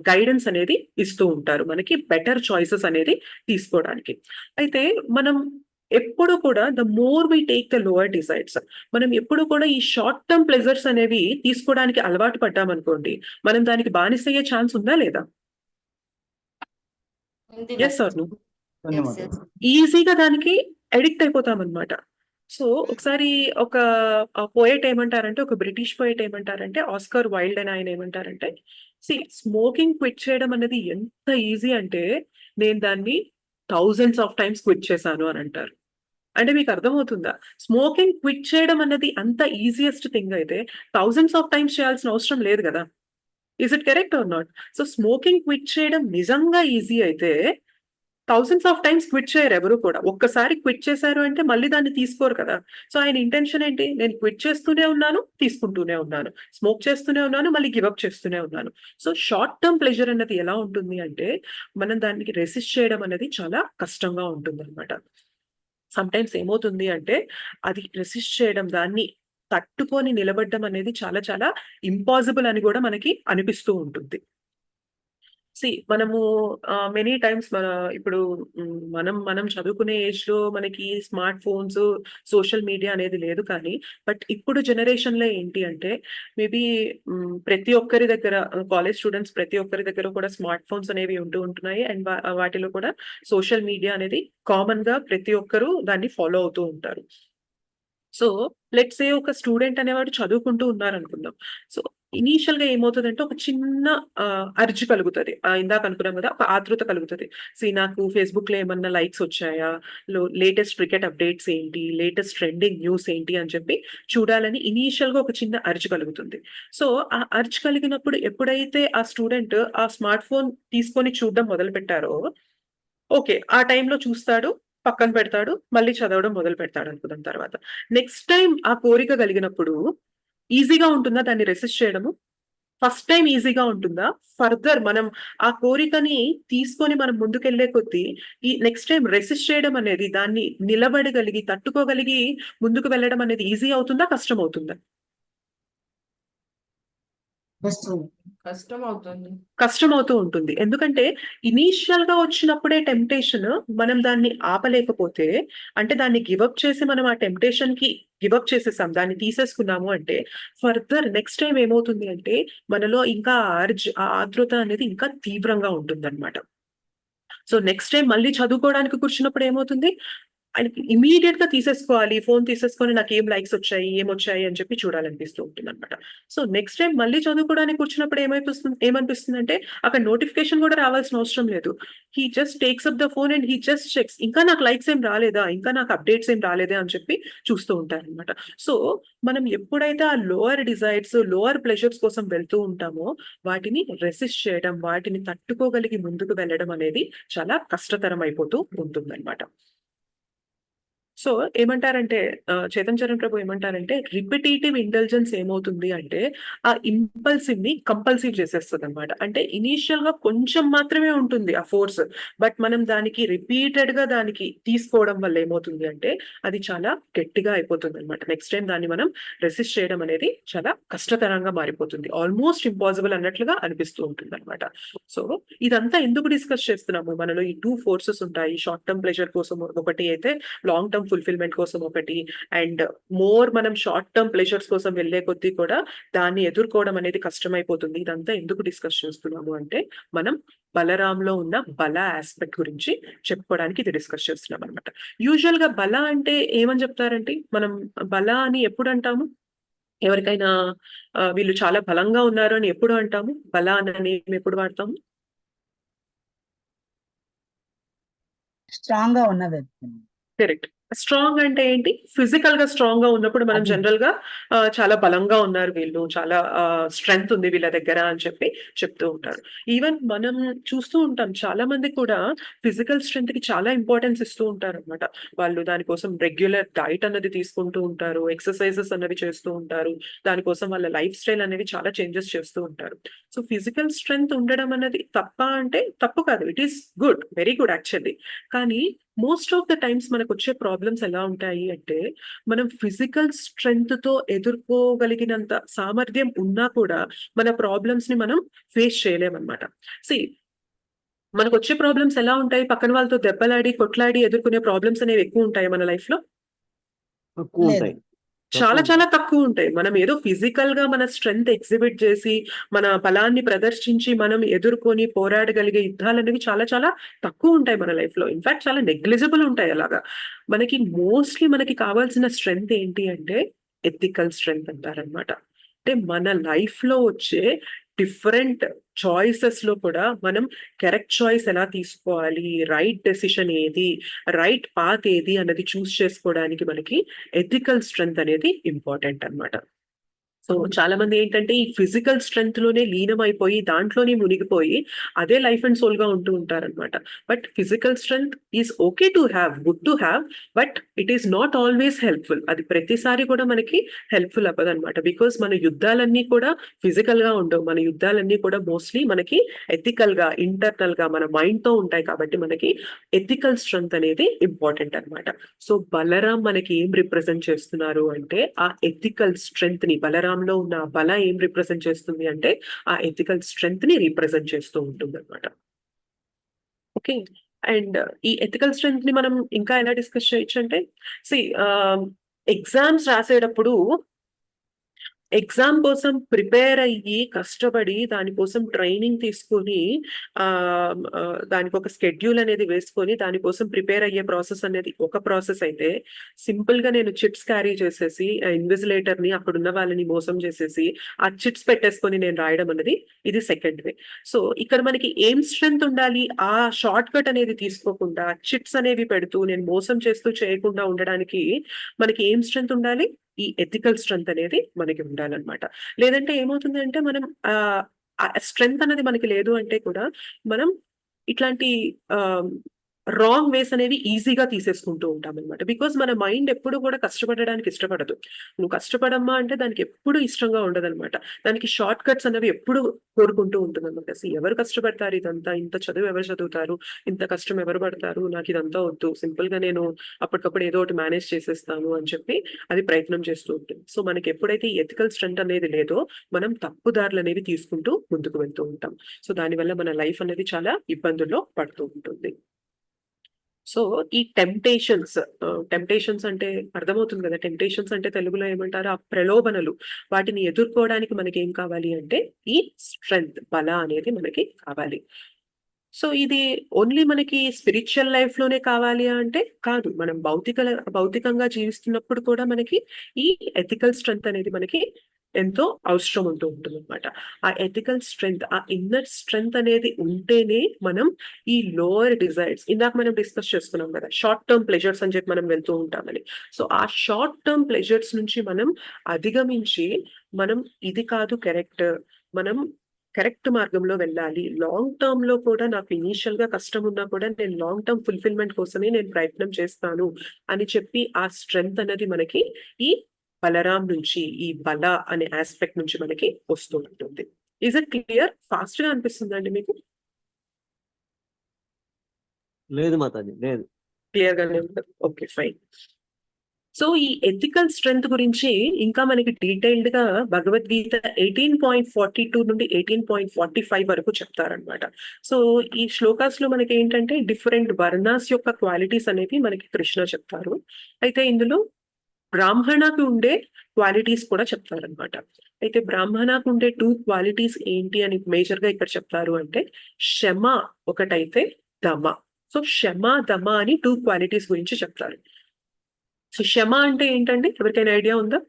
గైడెన్స్ అనేది ఇస్తూ ఉంటారు, మనకి బెటర్ చాయిసెస్ అనేది తీసుకోవడానికి. అయితే మనం ఎప్పుడు కూడా the more we take the lower decides, మనం ఎప్పుడు కూడా ఈ షార్ట్ టర్మ్ ప్లెజర్స్ అనేవి తీసుకోవడానికి అలవాటు పడ్డామనుకోండి, మనం దానికి బానిసయ్యే ఛాన్స్ ఉందా లేదా? ఎస్ సార్, ఈజీగా దానికి అడిక్ట్ అయిపోతాం అనమాట. సో ఒకసారి ఒక పోయెట్ ఏమంటారంటే, ఒక బ్రిటిష్ పోయెట్ ఏమంటారంటే, ఆస్కర్ వైల్డ్ అని ఆయన ఏమంటారంటే, స్మోకింగ్ క్విట్ చేయడం అనేది ఎంత ఈజీ అంటే నేను దాన్ని థౌజండ్స్ ఆఫ్ టైమ్స్ క్విట్ చేశాను అని అంటారు. అంటే మీకు అర్థమవుతుందా? స్మోకింగ్ క్విట్ చేయడం అన్నది అంత ఈజియెస్ట్ థింగ్ అయితే థౌజండ్స్ ఆఫ్ టైమ్స్ చేయాల్సిన అవసరం లేదు కదా. Is it correct or not? So smoking quit చేయడం నిజంగా ఈజీ అయితే థౌసండ్స్ ఆఫ్ టైమ్స్ క్విట్ చేయరు ఎవరు కూడా. ఒక్కసారి క్విట్ చేశారు అంటే మళ్ళీ దాన్ని తీసుకోరు కదా! సో, ఆయన ఇంటెన్షన్ ఏంటి? నేను క్విట్ చేస్తూనే ఉన్నాను, తీసుకుంటూనే ఉన్నాను. స్మోక్ చేస్తూనే ఉన్నాను, మళ్ళీ గివ్ అప్ చేస్తూనే ఉన్నాను. సో, షార్ట్ టర్మ్ ప్లెజర్ అన్నది ఎలా ఉంటుంది అంటే, మనం దానికి రెసిస్ట్ చేయడం అనేది చాలా కష్టంగా ఉంటుందనమాట. సమ్‌టైమ్స్ ఏమవుతుంది అంటే, అది రెసిస్ట్ చేయడం, దాన్ని తట్టుకొని నిలబడడం అనేది చాలా చాలా ఇంపాసిబుల్ అని గూడా మనకి అనిపిస్తూ ఉంటుంది. మనము మెనీ టైమ్స్ ఇప్పుడు మనం మనం చదువుకునే ఏజ్‌లో మనకి స్మార్ట్ ఫోన్స్, సోషల్ మీడియా అనేది లేదు కానీ, బట్ ఇప్పుడు జనరేషన్‌లో ఏంటి అంటే, మేబీ ప్రతి ఒక్కరి దగ్గర కాలేజ్ స్టూడెంట్స్ ప్రతి ఒక్కరి దగ్గర కూడా స్మార్ట్ ఫోన్స్ అనేవి ఉంటూ ఉంటున్నాయి. అండ్ వాటిలో కూడా సోషల్ మీడియా అనేది కామన్‌గా ప్రతి ఒక్కరు దాన్ని ఫాలో అవుతూ ఉంటారు. సో, లెట్స్ సే ఒక స్టూడెంట్ అనేవాడు చదువుకుంటూ ఉన్నారనుకుందాం. సో, ఇనీషియల్‌గా ఏమవుతదంటే ఒక చిన్న అర్జ్ కలుగుతది. ఇందాక అనుకున్నాం గదా! ఒక ఆతృత కలుగుతది. నాకు ఫేస్‌బుక్‌లో ఏమన్నా లైక్స్ వచ్చాయా? లేటెస్ట్ క్రికెట్ అప్డేట్స్ ఏంటి? లేటెస్ట్ ట్రెండింగ్ న్యూస్ ఏంటి? అని చెప్పి చూడాలని ఇనీషియల్‌గా ఒక చిన్న అర్జ్ కలుగుతుంది. సో, ఆ అర్జ్ కలిగినప్పుడు ఎప్పుడైతే ఆ స్టూడెంట్ ఆ స్మార్ట్ ఫోన్ తీసుకొని చూడడం మొదలుపెట్టారో ఓకే. ఆ టైంలో చూస్తాడు, పక్కన పెడతాడు, మళ్ళీ చదవడం మొదలు పెడతాడనుకుందాం తర్వాత. నెక్స్ట్ టైమ్ ఆ కోరిక కలిగినప్పుడు ఈజీగా ఉంటుందా దాన్ని రెసిస్ట్ చేయడము? ఫస్ట్ టైమ్ ఈజీగా ఉంటుందా? ఫర్దర్ మనం ఆ కోరికని తీసుకొని మనం ముందుకెళ్ళే కొద్దీ, ఈ నెక్స్ట్ టైమ్ రెసిస్ట్ చేయడం అనేది, దాన్ని నిలబడగలిగి, తట్టుకోగలిగి ముందుకు వెళ్ళడం అనేది ఈజీ అవుతుందా? కష్టమవుతుందా? కష్టమవుతుంది. కష్టమవుతూ ఉంటుంది. ఎందుకంటే ఇనీషియల్‌గా వచ్చినప్పుడే టెంప్టేషన్ మనం దాన్ని ఆపలేకపోతే, అంటే దాన్ని గివ్ అప్ చేసి మనం ఆ టెంప్టేషన్‌కి గివ్ అప్ చేసేసాం. దాన్ని తీసేసుకున్నాము అంటే ఫర్దర్ నెక్స్ట్ టైమ్ ఏమవుతుంది అంటే మనలో ఇంకా ఆ ఆతృత అనేది ఇంకా తీవ్రంగా ఉంటుందన్నమాట. సో, నెక్స్ట్ టైమ్ మళ్ళీ చదువుకోవడానికి కూర్చున్నప్పుడు ఏమవుతుంది? ఆయనకి ఇమ్మీడియేట్‌గా తీసేసుకోవాలి. ఫోను తీసేసుకొని నాకేం లైక్స్ వచ్చాయి, ఏమొచ్చాయి అని చెప్పి చూడాలనిపిస్తూ ఉంటుందన్నమాట. సో, నెక్స్ట్ టైమ్ మళ్ళీ చదువుకోవడానికి కూర్చున్నప్పుడు ఏమనిపిస్తుందంటే అక్కడ నోటిఫికేషన్ కూడా రావాల్సిన అవసరం లేదు. He just takes up the phone and he just checks. ఇంకా నాకు లైక్స్ ఏం రాలేదా? ఇంకా నాకు అప్డేట్స్ ఏం రాలేదా? అని చెప్పి చూస్తూ ఉంటారన్నమాట. సో, మనం ఎప్పుడైతే ఆ లోయర్ డిజైర్స్, లోయర్ ప్లెజర్స్ కోసం వెళ్తూ ఉంటామో, వాటిని రెసిస్ట్ చేయడం, వాటిని తట్టుకోగలిగి ముందుకు వెళ్ళడం అనేది చాలా కష్టతరం అయిపోతూ ఉంటుందన్నమాట. సో, ఏమంటారంటే 'చేతన్ చరణ్ ప్రభు' ఏమంటారంటే, రిపిటీటివ్ ఇంటెలిజెన్స్ ఏమవుతుంది అంటే, ఆ ఇంపల్సివ్‌ని కంపల్సివ్ చేసేస్తదనమాట. అంటే ఇనీషియల్‌గా కొంచెం మాత్రమే ఉంటుంది ఆ ఫోర్స్. బట్ మనం దానికి రిపీటెడ్‌గా దానికి తీసుకోవడం వల్ల ఏమవుతుంది అంటే, అది చాలా గట్టిగా అయిపోతుందనమాట. నెక్స్ట్ టైమ్ దాన్ని మనం రెసిస్ట్ చేయడం అనేది చాలా కష్టతరంగా మారిపోతుంది. ఆల్‌మోస్ట్ ఇంపాసిబుల్ అన్నట్లుగా అనిపిస్తూ ఉంటుందనమాట. సో, ఇదంతా ఎందుకు డిస్కస్ చేస్తున్నాము? మనలో ఈ 2 ఫోర్సెస్ ఉంటాయి. షార్ట్ టర్మ్ ప్లెజర్ కోసం ఒకటి అయితే, లాంగ్ టర్మ్ ఫుల్‌ఫిల్‌మెంట్ కోసం ఒకటి. అండ్ మనం షార్ట్ టర్మ్ ప్లెజర్స్ కోసం వెళ్ళే కొద్దీ కూడా దాన్ని ఎదుర్కోవడం అనేది కష్టమైపోతుంది. ఇదంతా ఎందుకు డిస్కస్ చేస్తున్నాము అంటే, మనం బలరాంలో ఉన్న బల యాస్పెక్ట్ గురించి చెప్పుకోవడానికి ఇది డిస్కస్ చేస్తున్నామనమాట. యూజువల్‌గా బల అంటే ఏమని చెప్తారంటే, మనం బల అని ఎప్పుడంటాము? ఎవరికైనా వీళ్ళు చాలా బలంగా ఉన్నారు అని ఎప్పుడు అంటాము? బల అన్న నేమ్ ఎప్పుడు వాడతాము? స్ట్రాంగ్‌గా ఉన్న వ్యక్తిని. కరెక్ట్. స్ట్రాంగ్ అంటే ఏంటి? ఫిజికల్‌గా స్ట్రాంగ్‌గా ఉన్నప్పుడు మనం అది. జనరల్‌గా చాలా బలంగా ఉన్నారు వీళ్ళు. చాలా స్ట్రెంగ్త్ ఉంది వీళ్ళ దగ్గర అని చెప్పి చెప్తూ ఉంటారు. ఈవెన్ మనం చూస్తూ ఉంటాం చాలా మంది కూడా ఫిజికల్ స్ట్రెంగ్త్‌కి చాలా ఇంపార్టెన్స్ ఇస్తూ ఉంటారనమాట. వాళ్ళు దానికోసం రెగ్యులర్ డైట్ అన్నది తీసుకుంటూ ఉంటారు. ఎక్సర్‌సైజెస్ అన్నవి చేస్తూ ఉంటారు. దానికోసం వాళ్ళ లైఫ్ స్టైల్ అనేవి చాలా చేంజెస్ చేస్తూ ఉంటారు. సో, ఫిజికల్ స్ట్రెంగ్త్ ఉండడం అన్నది తప్పా అంటే తప్పు కాదు. It is good. Very good actually. కానీ మోస్ట్ ఆఫ్ ద టైమ్స్ మనకొచ్చే ప్రాబ్లమ్స్ ఎలా ఉంటాయి అంటే, మనం ఫిజికల్ స్ట్రెంగ్త్‌తో ఎదుర్కోగలిగినంత సామర్థ్యం ఉన్నా కూడా, మన ప్రాబ్లమ్స్‌ని మనం ఫేస్ చేయలేమనమాట. సీ మనకొచ్చే ప్రాబ్లమ్స్ ఎలా ఉంటాయి? పక్కన వాళ్ళతో దెబ్బలాడి, కొట్లాడి ఎదుర్కొనే ప్రాబ్లమ్స్ అనేవి ఎక్కువుంటాయా మన లైఫ్‌లో? లేదు. చాలా చాలా తక్కువుంటాయి. మనం ఏదో ఫిజికల్‌గా మన స్ట్రెంగ్త్ ఎగ్జిబిట్ చేసి, మన బలాన్ని ప్రదర్శించి, మనం ఎదుర్కొని పోరాడగలిగే యుద్ధాలనేవి చాలా చాలా తక్కువుంటాయి మన లైఫ్‌లో. ఇన్‌ఫాక్ట్ చాలా నెగ్లిజిబుల్ ఉంటాయి అలాగా. మనకి కావాల్సిన స్ట్రెంగ్త్ ఏంటి అంటే, ఎథికల్ స్ట్రెంగ్త్ అంటారనమాట. అంటే మన లైఫ్‌లో వచ్చే డిఫరెంట్ చాయిసెస్‌లో కూడా మనం కరెక్ట్ చాయిస్ ఎలా తీసుకోవాలి, రైట్ డెసిషన్ ఏది, రైట్ పాత్ ఏది అన్నది చేసుకోవడానికి మనకి ఎథికల్ స్ట్రెంగ్త్ అనేది ఇంపార్టెంట్ అన్నమాట. సో చాలా మంది ఏంటంటే ఈ ఫిజికల్ స్ట్రెంగ్త్ లోనే లీనమైపోయి దాంట్లోనే మునిగిపోయి అదే లైఫ్ అండ్ సోల్ గా ఉంటూ ఉంటారన్నమాట. But physical strength is okay to have, good to have, but it is not always helpful. అది ప్రతిసారి కూడా మనకి హెల్ప్ఫుల్ అవ్వదు అనమాట. బికాస్ మన యుద్ధాలన్నీ కూడా ఫిజికల్ గా ఉండవు. మన యుద్ధాలన్నీ కూడా మోస్ట్లీ మనకి ఎథికల్ గా, ఇంటర్నల్ గా మన మైండ్ తో ఉంటాయి. కాబట్టి మనకి ఎథికల్ స్ట్రెంగ్త్ అనేది ఇంపార్టెంట్ అన్నమాట. సో బలరాం మనకి ఏం రిప్రజెంట్ చేస్తున్నారు అంటే ఆ ఎథికల్ స్ట్రెంగ్త్ ని, బలరాంలో ఉన్న ఆ బల ఏం రిప్రజెంట్ చేస్తుంది అంటే ఆ ఎథికల్ స్ట్రెంగ్త్ ని రిప్రజెంట్ చేస్తూ ఉంటుంది అనమాట. ఓకే. అండ్ ఈ ఎథికల్ స్ట్రెంగ్త్ ని మనం ఇంకా ఎలా డిస్కస్ చేయొచ్చు అంటే, ఎగ్జామ్స్ రాసేటప్పుడు ఎగ్జామ్ కోసం ప్రిపేర్ అయ్యి కష్టపడి దానికోసం ట్రైనింగ్ తీసుకొని దానికి ఒక స్కెడ్యూల్ అనేది వేసుకొని దానికోసం ప్రిపేర్ అయ్యే ప్రాసెస్ అనేది ఒక ప్రాసెస్ అయితే, సింపుల్ గా నేను చిట్స్ క్యారీ చేసేసి ఇన్విజిలేటర్ ని అక్కడ ఉన్న వాళ్ళని మోసం చేసేసి ఆ చిట్స్ పెట్టేసుకొని నేను రాయడం అనేది ఇది సెకండ్ వే. సో ఇక్కడ మనకి ఏం స్ట్రెంగ్త్ ఉండాలి, ఆ షార్ట్ కట్ అనేది తీసుకోకుండా చిట్స్ అనేవి పెడుతూ నేను మోసం చేస్తూ చేయకుండా ఉండడానికి మనకి ఏం స్ట్రెంగ్త్ ఉండాలి, ఈ ఎథికల్ స్ట్రెంగ్త్ అనేది మనకి ఉండాలన్నమాట. లేదంటే ఏమవుతుందంటే మనం స్ట్రెంగ్త్ అనేది మనకి లేదు అంటే కూడా మనం ఇట్లాంటి రాంగ్ వేస్ అనేవి ఈజీగా తీసేసుకుంటూ ఉంటాం అనమాట. బికాస్ మన మైండ్ ఎప్పుడు కూడా కష్టపడడానికి ఇష్టపడదు. నువ్వు కష్టపడమ్మా అంటే దానికి ఎప్పుడు ఇష్టంగా ఉండదన్నమాట. దానికి షార్ట్ కట్స్ అనేవి ఎప్పుడు కోరుకుంటూ ఉంటుంది అనమాట. ఎవరు కష్టపడతారు ఇదంతా, ఇంత చదువు ఎవరు చదువుతారు, ఇంత కష్టం ఎవరు పడతారు, నాకు ఇదంతా వద్దు, సింపుల్ గా నేను అప్పటికప్పుడు ఏదో ఒకటి మేనేజ్ చేసేస్తాను అని చెప్పి అది ప్రయత్నం చేస్తూ ఉంటుంది. సో మనకి ఎప్పుడైతే ఈ ఎథికల్ స్ట్రెంగ్త్ అనేది లేదో మనం తప్పుదారులు అనేవి తీసుకుంటూ ముందుకు వెళ్తూ ఉంటాం. సో దానివల్ల మన లైఫ్ అనేది చాలా ఇబ్బందుల్లో పడుతూ ఉంటుంది. సో ఈ టెంప్టేషన్స్ అంటే అర్థమవుతుంది కదా. టెంప్టేషన్స్ అంటే తెలుగులో ఏమంటారు, ఆ ప్రలోభనలు, వాటిని ఎదుర్కోవడానికి మనకి ఏం కావాలి అంటే ఈ స్ట్రెంగ్త్, బల అనేది మనకి కావాలి. సో ఇది ఓన్లీ మనకి స్పిరిచువల్ లైఫ్ లోనే కావాలి అంటే కాదు, మనం భౌతికంగా జీవిస్తున్నప్పుడు కూడా మనకి ఈ ఎథికల్ స్ట్రెంగ్త్ అనేది మనకి ఎంతో అవసరం ఉంటూ ఉంటుంది అనమాట. ఆ ఎథికల్ స్ట్రెంగ్త్, ఆ ఇన్నర్ స్ట్రెంగ్త్ అనేది ఉంటేనే మనం ఈ లోవర్ డిజైర్స్, ఇందాక మనం డిస్కస్ చేసుకున్నాం కదా, షార్ట్ టర్మ్ ప్లెజర్స్ అని చెప్పి మనం వెళ్తూ ఉంటామని. సో ఆ షార్ట్ టర్మ్ ప్లెజర్స్ నుంచి మనం అధిగమించి మనం ఇది కాదు కరెక్ట్, మనం కరెక్ట్ మార్గంలో వెళ్ళాలి, లాంగ్ టర్మ్ లో కూడా నాకు ఇనీషియల్ గా కష్టం ఉన్నా కూడా నేను లాంగ్ టర్మ్ ఫుల్ఫిల్మెంట్ కోసమే నేను ప్రయత్నం చేస్తాను అని చెప్పి ఆ స్ట్రెంగ్త్ అనేది మనకి ఈ బలరాం నుంచి, ఈ బల అనే ఆస్పెక్ట్ నుంచి మనకి వస్తూ ఉంటుంది. Is it clear? ఫాస్ట్ గా అనిపిస్తుందండి మీకు? లేదు మాతాజీ, లేదు. క్లియర్ గానే ఉంటుంది. Okay, fine. సో ఈ ఎథికల్ స్ట్రెంగ్త్ గురించి ఇంకా మనకి డీటెయిల్డ్ గా భగవద్గీత 18.42 నుండి 18.45 వరకు చెప్తారనమాట. సో ఈ శ్లోకాస్ లో మనకి ఏంటంటే డిఫరెంట్ వర్ణాస్ యొక్క క్వాలిటీస్ అనేవి మనకి కృష్ణ చెప్తారు. అయితే ఇందులో బ్రాహ్మణకు ఉండే క్వాలిటీస్ కూడా చెప్తారనమాట. అయితే బ్రాహ్మణకు ఉండే 2 క్వాలిటీస్ ఏంటి అని మేజర్ గా ఇక్కడ చెప్తారు అంటే, క్షమ ఒకటైతే దమ. సో క్షమ, దమ అని 2 క్వాలిటీస్ గురించి చెప్తారు. సో క్షమ అంటే ఏంటండి, ఎవరికైనా ఐడియా ఉందా?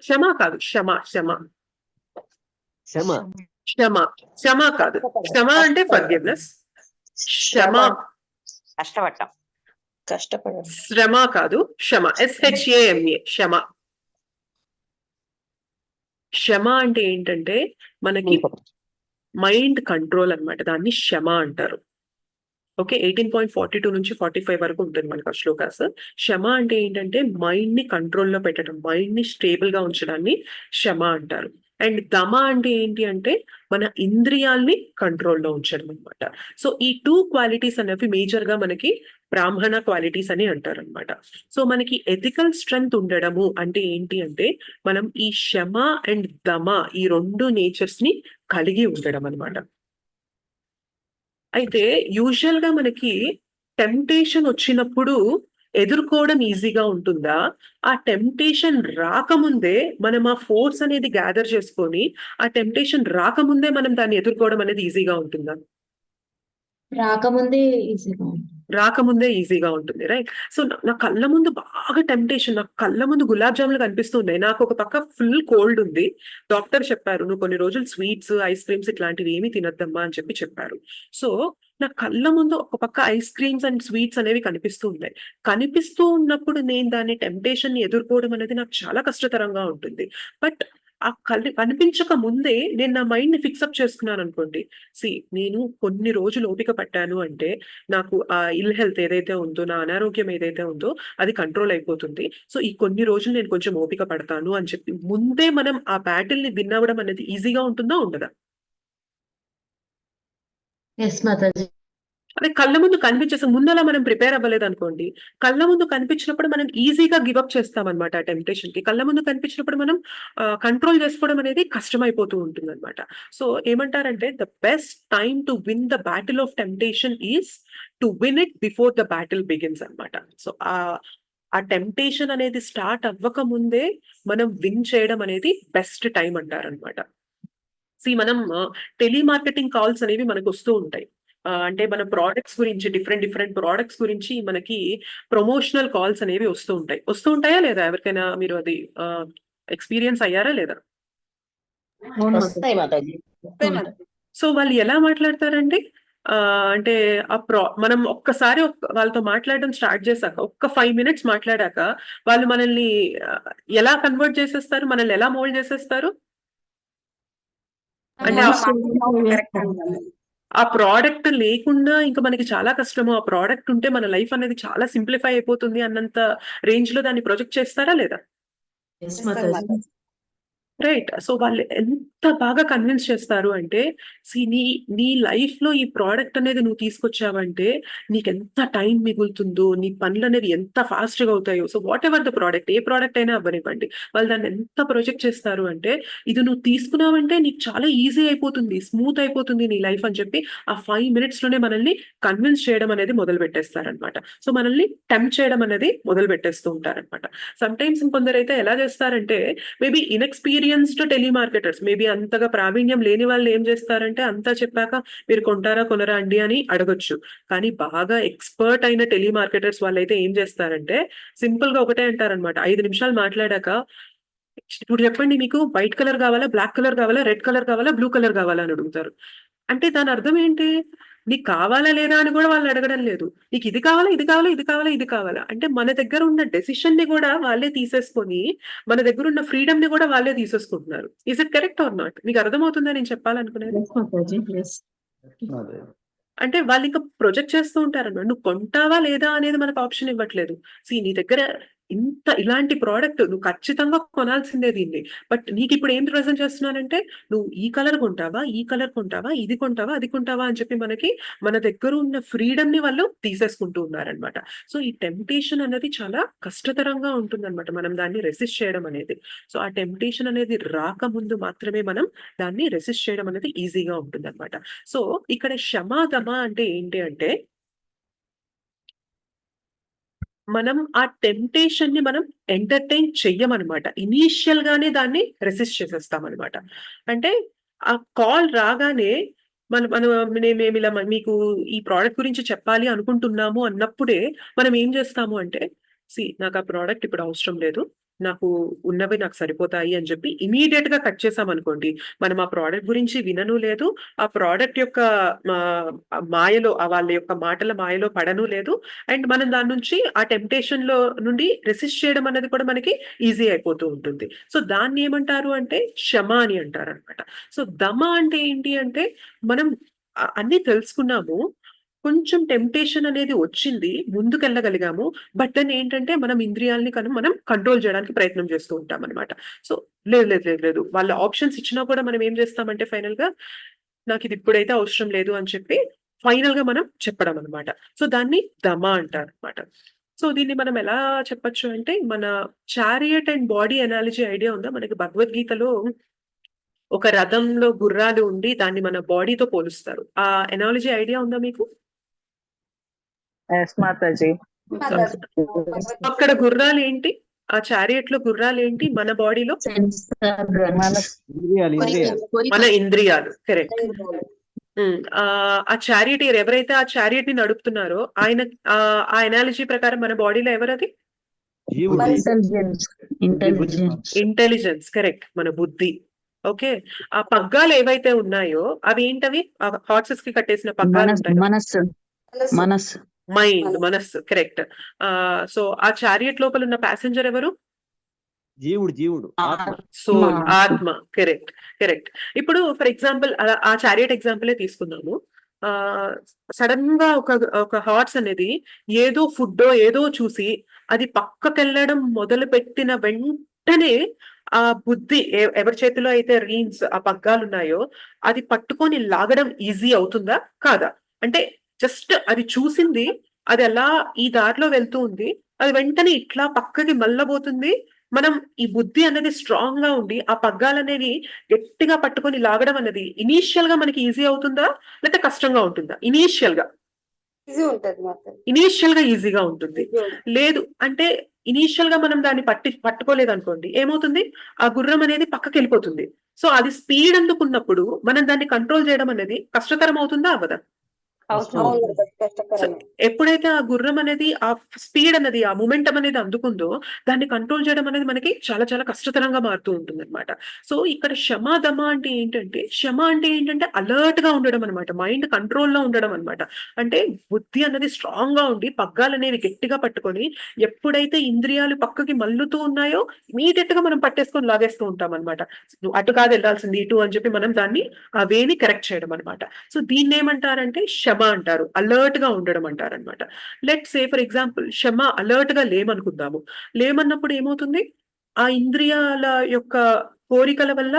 క్షమ కాదు, క్షమ కాదు. క్షమ అంటే ఫర్గివ్నెస్. శ్రమ కాదు, క్షమ, SHAMA, క్షమ. క్షమ అంటే ఏంటంటే మనకి మైండ్ కంట్రోల్ అన్నమాట, దాన్ని క్షమ అంటారు. ఓకే, 18.42 నుంచి 45 వరకు ఉంటుంది మనకు ఆ శ్లోకాస్. క్షమ అంటే ఏంటంటే మైండ్ ని కంట్రోల్లో పెట్టడం, మైండ్ ని స్టేబుల్ గా ఉంచడాన్ని క్షమ అంటారు. అండ్ దమ అంటే ఏంటి అంటే మన ఇంద్రియాల్ని కంట్రోల్లో ఉంచడం అనమాట. సో ఈ 2 క్వాలిటీస్ అనేవి మేజర్ గా మనకి బ్రాహ్మణ క్వాలిటీస్ అని అంటారు అనమాట. సో మనకి ఎథికల్ స్ట్రెంగ్త్ ఉండడము అంటే ఏంటి అంటే మనం ఈ క్షమ అండ్ దమ, ఈ 2 నేచర్స్ ని కలిగి ఉండడం అనమాట. అయితే యూజువల్ గా మనకి టెంప్టేషన్ వచ్చినప్పుడు ఎదుర్కోవడం ఈజీగా ఉంటుందా, ఆ టెంప్టేషన్ రాకముందే మనం ఆ ఫోర్స్ అనేది గ్యాదర్ చేసుకొని ఆ టెంప్టేషన్ రాకముందే మనం దాన్ని ఎదుర్కోవడం అనేది ఈజీగా ఉంటుందా? రాకముందే ఈజీగా ఉంటుంది, రైట్? సో నా కళ్ళ ముందు బాగా టెంప్టేషన్, నా కళ్ళ ముందు గులాబ్ జాములు కనిపిస్తున్నాయి, నాకు ఒక పక్క ఫుల్ కోల్డ్ ఉంది, డాక్టర్ చెప్పారు నువ్వు కొన్ని రోజులు స్వీట్స్, ఐస్ క్రీమ్స్ ఇట్లాంటివి ఏమీ తినద్దమ్మా అని చెప్పి చెప్పారు. సో నా కళ్ళ ముందు ఒక పక్క ఐస్ క్రీమ్స్ అండ్ స్వీట్స్ అనేవి కనిపిస్తూ ఉన్నాయి. కనిపిస్తూ ఉన్నప్పుడు నేను దాని టెంప్టేషన్‌ని ఎదుర్కోవడం అనేది నాకు చాలా కష్టతరంగా ఉంటుంది. బట్ ఆ కనిపించక ముందే నేను నా మైండ్‌ని ఫిక్సప్ చేసుకున్నాననుకోండి. నేను కొన్ని రోజులు ఓపిక పట్టాను అంటే నాకు ఆ ఇల్ హెల్త్ ఏదైతే ఉందో, నా అనారోగ్యం ఏదైతే ఉందో అది కంట్రోల్ అయిపోతుంది. సో, ఈ కొన్ని రోజులు నేను కొంచెం ఓపిక పడతాను అని చెప్పి ముందే మనం ఆ బ్యాటిల్‌ని విన్ అవ్వడం అనేది ఈజీగా ఉంటుందా? ఉండదా? ఎస్ మాతాజీ. అదే కళ్ళ ముందు కనిపించేసి ముందలా మనం ప్రిపేర్ అవ్వలేదనుకోండి, కళ్ళ ముందు కనిపించినప్పుడు మనం ఈజీగా గివ్ అప్ చేస్తామనమాట ఆ టెంప్టేషన్‌కి. కళ్ళ ముందు కనిపించినప్పుడు మనం కంట్రోల్ చేసుకోవడం అనేది కష్టమైపోతూ ఉంటుందనమాట. సో, ఏమంటారంటే the best time to win the battle of temptation is to win it before the battle begins అనమాట. సో, ఆ టెంప్టేషన్ అనేది స్టార్ట్ అవ్వక ముందే మనం విన్ చేయడం అనేది బెస్ట్ టైమ్ అంటారనమాట. మనం టెలిమార్కెటింగ్ కాల్స్ అనేవి మనకొస్తూ ఉంటాయి. అంటే మన ప్రొడక్ట్స్ గురించి డిఫరెంట్ ప్రొడక్ట్స్ గురించి మనకి ప్రమోషనల్ కాల్స్ అనేవి వస్తూ ఉంటాయి. వస్తూ ఉంటాయా లేదా? ఎవరికైనా మీరు అది ఎక్స్‌పీరియన్స్ అయ్యారా లేదా? అవును మాతాజీ. వస్తాయి మాతాజీ. సో, వాళ్ళు ఎలా మాట్లాడతారండి? అంటే మనం ఒక్కసారి వాళ్ళతో మాట్లాడడం స్టార్ట్ చేశాక, ఒక్క 5 మినిట్స్ మాట్లాడాక వాళ్ళు మనల్ని ఎలా కన్వర్ట్ చేసేస్తారు? మనల్ని ఎలా మోల్డ్ చేసేస్తారు? అంటే ఆ ప్రొడక్ట్ లేకుండా ఇంక మనకి చాలా కష్టము. ఆ ప్రొడక్ట్ ఉంటే మన లైఫ్ అనేది చాలా సింప్లిఫై అయిపోతుంది అన్నంత రేంజ్‌లో దాన్ని ప్రొజెక్ట్ చేస్తారా లేదా? ఎస్ మాతాజీ. రైట్. సో, వాళ్ళు ఎంత బాగా కన్విన్స్ చేస్తారు అంటే, నీ నీ లైఫ్‌లో ఈ ప్రొడక్ట్ అనేది నువ్వు తీసుకొచ్చావంటే, నీకెంత టైం మిగులుతుందో, నీ పనులనేవి ఎంత ఫాస్ట్‌గా అవుతాయో. So, whatever the product, A product అయినా అవ్వనివ్వండి. వాళ్ళు దాన్ని ఎంత ప్రొజెక్ట్ చేస్తారు అంటే, ఇది నువ్వు తీసుకున్నావంటే నీకు చాలా ఈజీ అయిపోతుంది, స్మూత్ అయిపోతుంది నీ లైఫ్ అని చెప్పి, ఆ 5 మినిట్స్‌లోనే మనల్ని కన్విన్స్ చేయడం అనేది మొదలుపెట్టేస్తారనమాట. సో, మనల్ని టెంప్ట్ చేయడం అనేది మొదలుపెట్టేస్తూ ఉంటారనమాట. సమ్‌టైమ్స్ ఇంకొందరైతే ఎలా చేస్తారంటే, మేబీ ఇన్‌ఎక్స్‌పీరియన్స్‌డ్ టెలిమార్కెటర్స్ మేబీ అంతగా ప్రావీణ్యం లేని వాళ్ళు ఏం చేస్తారంటే, అంతా చెప్పాక మీరు కొంటారా? కొనరా అండి? అని అడగొచ్చు. కానీ బాగా ఎక్స్‌పర్ట్ అయిన టెలిమార్కెటర్స్ వాళ్ళైతే ఏం చేస్తారంటే, సింపుల్‌గా ఒకటే అంటారనమాట. 5 నిమిషాలు మాట్లాడాక, ఇప్పుడు చెప్పండి మీకు వైట్ కలర్ కావాలా? బ్లాక్ కలర్ కావాలా? రెడ్ కలర్ కావాలా? బ్లూ కలర్ కావాలా? అని అడుగుతారు. అంటే దాని అర్థం ఏంటి? నీకు కావాలా లేదా అని కూడా వాళ్ళు అడగడం లేదు. నీకు ఇది కావాలా? ఇది కావాలా? ఇది కావాలా? ఇది కావాలా? అంటే మన దగ్గర ఉన్న డెసిషన్‌ని కూడా వాళ్ళే తీసేసుకొని, మన దగ్గర ఉన్న ఫ్రీడమ్‌ని కూడా వాళ్ళే తీసేసుకుంటున్నారు. Is it correct or not? మీకు అర్థమవుతుందా నేను చెప్పాలనుకునేది? ఎస్ మాతాజీ. ఎస్. అదే. అంటే వాళ్ళింక ప్రొజెక్ట్ చేస్తూ ఉంటారన్నమాట. నువ్వు కొంటావా లేదా అనేది మనకు ఆప్షన్ ఇవ్వట్లేదు. నీ దగ్గర ఇలాంటి ప్రొడక్ట్ నువ్వు ఖచ్చితంగా కొనాల్సిందే దీన్ని. బట్ నీకిప్పుడు ఏం ప్రెజెంట్ చేస్తున్నానంటే, నువ్వు ఈ కలర్ కొంటావా? ఈ కలర్ కొంటావా? ఇది కొంటావా? అది కొంటావా? అని చెప్పి మనకి మన దగ్గర ఉన్న ఫ్రీడమ్‌ని వాళ్ళు తీసేసుకుంటూ ఉన్నారన్నమాట. సో, ఈ టెంప్టేషన్ అన్నది చాలా కష్టతరంగా ఉంటుందన్నమాట. మనం దాన్ని రెసిస్ట్ చేయడం అనేది. సో, ఆ టెంప్టేషన్ అనేది రాకముందు మాత్రమే మనం దాన్ని రెసిస్ట్ చేయడం అనేది ఈజీగా ఉంటుందన్నమాట. సో, ఇక్కడ క్షమాదమ అంటే ఏంటి అంటే, మనం ఆ టెంప్టేషన్‌ని మనం ఎంటర్‌టైన్ చెయ్యమనమాట. ఇనీషియల్‌గానే దాన్ని రెసిస్ట్ చేసేస్తామనమాట. అంటే ఆ కాల్ రాగానే మనం మనం మేమిలా మీకు ఈ ప్రొడక్ట్ గురించి చెప్పాలి అనుకుంటున్నాము అన్నప్పుడే మనం ఏం చేస్తాము అంటే, నాకు ఆ ప్రొడక్ట్ ఇప్పుడు అవసరం లేదు. నాకు ఉన్నవి నాకు సరిపోతాయి అని చెప్పి ఇమ్మీడియేట్‌గా కట్ చేసామనుకోండి. మనం ఆ ప్రొడక్ట్ గురించి వినను లేదు. ఆ ప్రొడక్ట్ యొక్క మాయలో వాళ్ళ యొక్క మాటల మాయలో పడను లేదు. అండ్ మనం దాని నుంచి ఆ టెంప్టేషన్‌లో నుండి రెసిస్ట్ చేయడం అనేది కూడా మనకి ఈజీ అయిపోతూ ఉంటుంది. సో, దాన్ని ఏమంటారు అంటే శమ అని అంటారనమాట. సో, దమ అంటే ఏంటి అంటే, మనం అన్నీ తెలుసుకున్నాము. కొంచెం టెంప్టేషన్ అనేది వచ్చింది. ముందుకెళ్ళగలిగాము. బట్ దెన్ ఏంటంటే మనం ఇంద్రియాల్ని మనం కంట్రోల్ చేయడానికి ప్రయత్నం చేస్తూ ఉంటామనమాట. సో, లేదు. వాళ్ళు ఆప్షన్స్ ఇచ్చినా కూడా మనం ఏం చేస్తామంటే ఫైనల్‌గా నాకిది ఇప్పుడైతే అవసరం లేదు అని చెప్పి ఫైనల్‌గా మనం చెప్పడం అనమాట. సో, దాన్ని దమ అంటారనమాట. సో, దీన్ని మనం ఎలా చెప్పొచ్చు అంటే, మన chariot and body analogy idea ఉందా? మనకి భగవద్గీతలో ఒక రథంలో గుర్రాలు ఉండి దాన్ని మన బాడీతో పోలుస్తారు. ఆ అనాలజీ ఐడియా ఉందా మీకు? ఎస్ మాతాజీ. అక్కడ గుర్రాలేంటి? ఆ చారియట్‌లో గుర్రాలేంటి మన బాడీలో? మన మన ఇంద్రియాలు. కరెక్ట్. ఆ చారియటీర్ ఎవరైతే ఆ చారియట్‌ని నడుపుతున్నారో ఆయన ఆ అనాలజీ ప్రకారం మన బాడీలో ఎవరది? జీవుడు. ఇంటెలిజెన్స్. ఇంటెలిజెన్స్. కరెక్ట్. మన బుద్ధి. ఓకే. ఆ పగ్గాలు ఏవైతే ఉన్నాయో అవి ఏంటవి? హార్సెస్ కి కట్టేసిన పగ్గాలు ఉంటాయి కదా. మనస్సు మనస్సు మైండ్, మనస్సు, కరెక్ట్. సో ఆ చారియట్ లోపల ఉన్న ప్యాసింజర్ ఎవరు? జీవుడు ఆత్మ. సోల్, ఆత్మ. Correct, correct. ఇప్పుడు ఫర్ ఎగ్జాంపుల్ ఆ చారియట్ ఎగ్జాంపులే తీసుకుందాము. సడన్ గా ఒక హార్స్ అనేది ఏదో ఫుడ్ ఏదో చూసి అది పక్కకెళ్ళడం మొదలు పెట్టిన వెంటనే ఆ బుద్ధి ఎవరి చేతిలో అయితే రీన్స్ ఆ పగ్గాలు ఉన్నాయో అది పట్టుకొని లాగడం ఈజీ అవుతుందా కాదా? అంటే జస్ట్ అది చూసింది, అది అలా ఈ దారిలో వెళ్తూ ఉంది, అది వెంటనే ఇట్లా పక్కకి మళ్ళబోతుంది. మనం ఈ బుద్ధి అనేది స్ట్రాంగ్ గా ఉండి ఆ పగ్గాలు అనేవి గట్టిగా పట్టుకొని లాగడం అనేది ఇనీషియల్ గా మనకి ఈజీ అవుతుందా లేకపోతే కష్టంగా ఉంటుందా? ఇనీషియల్ గా ఈజీగా ఉంటుంది. లేదు అంటే ఇనీషియల్ గా మనం దాన్ని పట్టుకోలేదు అనుకోండి, ఏమవుతుంది? ఆ గుర్రం అనేది పక్కకి వెళ్ళిపోతుంది. సో అది స్పీడ్ అందుకున్నప్పుడు మనం దాన్ని కంట్రోల్ చేయడం అనేది కష్టతరం అవుతుందా అవ్వదా? సో ఎప్పుడైతే ఆ గుర్రం అనేది ఆ స్పీడ్ అనేది ఆ మూమెంటం అనేది అందుకుందో దాన్ని కంట్రోల్ చేయడం అనేది మనకి చాలా చాలా కష్టతరంగా మారుతూ ఉంటుంది అనమాట. సో ఇక్కడ దమ అంటే ఏంటంటే అలర్ట్ గా ఉండడం అనమాట, మైండ్ కంట్రోల్లో ఉండడం అనమాట. అంటే బుద్ధి అనేది స్ట్రాంగ్ గా ఉండి పగ్గాలు అనేవి గట్టిగా పట్టుకొని ఎప్పుడైతే ఇంద్రియాలు పక్కకి మల్లుతూ ఉన్నాయో ఇమీడియట్ గా మనం పట్టేసుకొని లాగేస్తూ ఉంటాం అనమాట. నువ్వు అటు కాదు వెళ్ళాల్సింది ఇటు అని చెప్పి మనం దాన్ని ఆ వేని కరెక్ట్ చేయడం అనమాట. సో దీన్ని ఏమంటారంటే అంటారు, అలర్ట్ గా ఉండడం అంటారు అనమాట. Let say for example alert గా లేమనుకుందాము. లేమన్నప్పుడు ఏమవుతుంది? ఆ ఇంద్రియాల యొక్క కోరికల వల్ల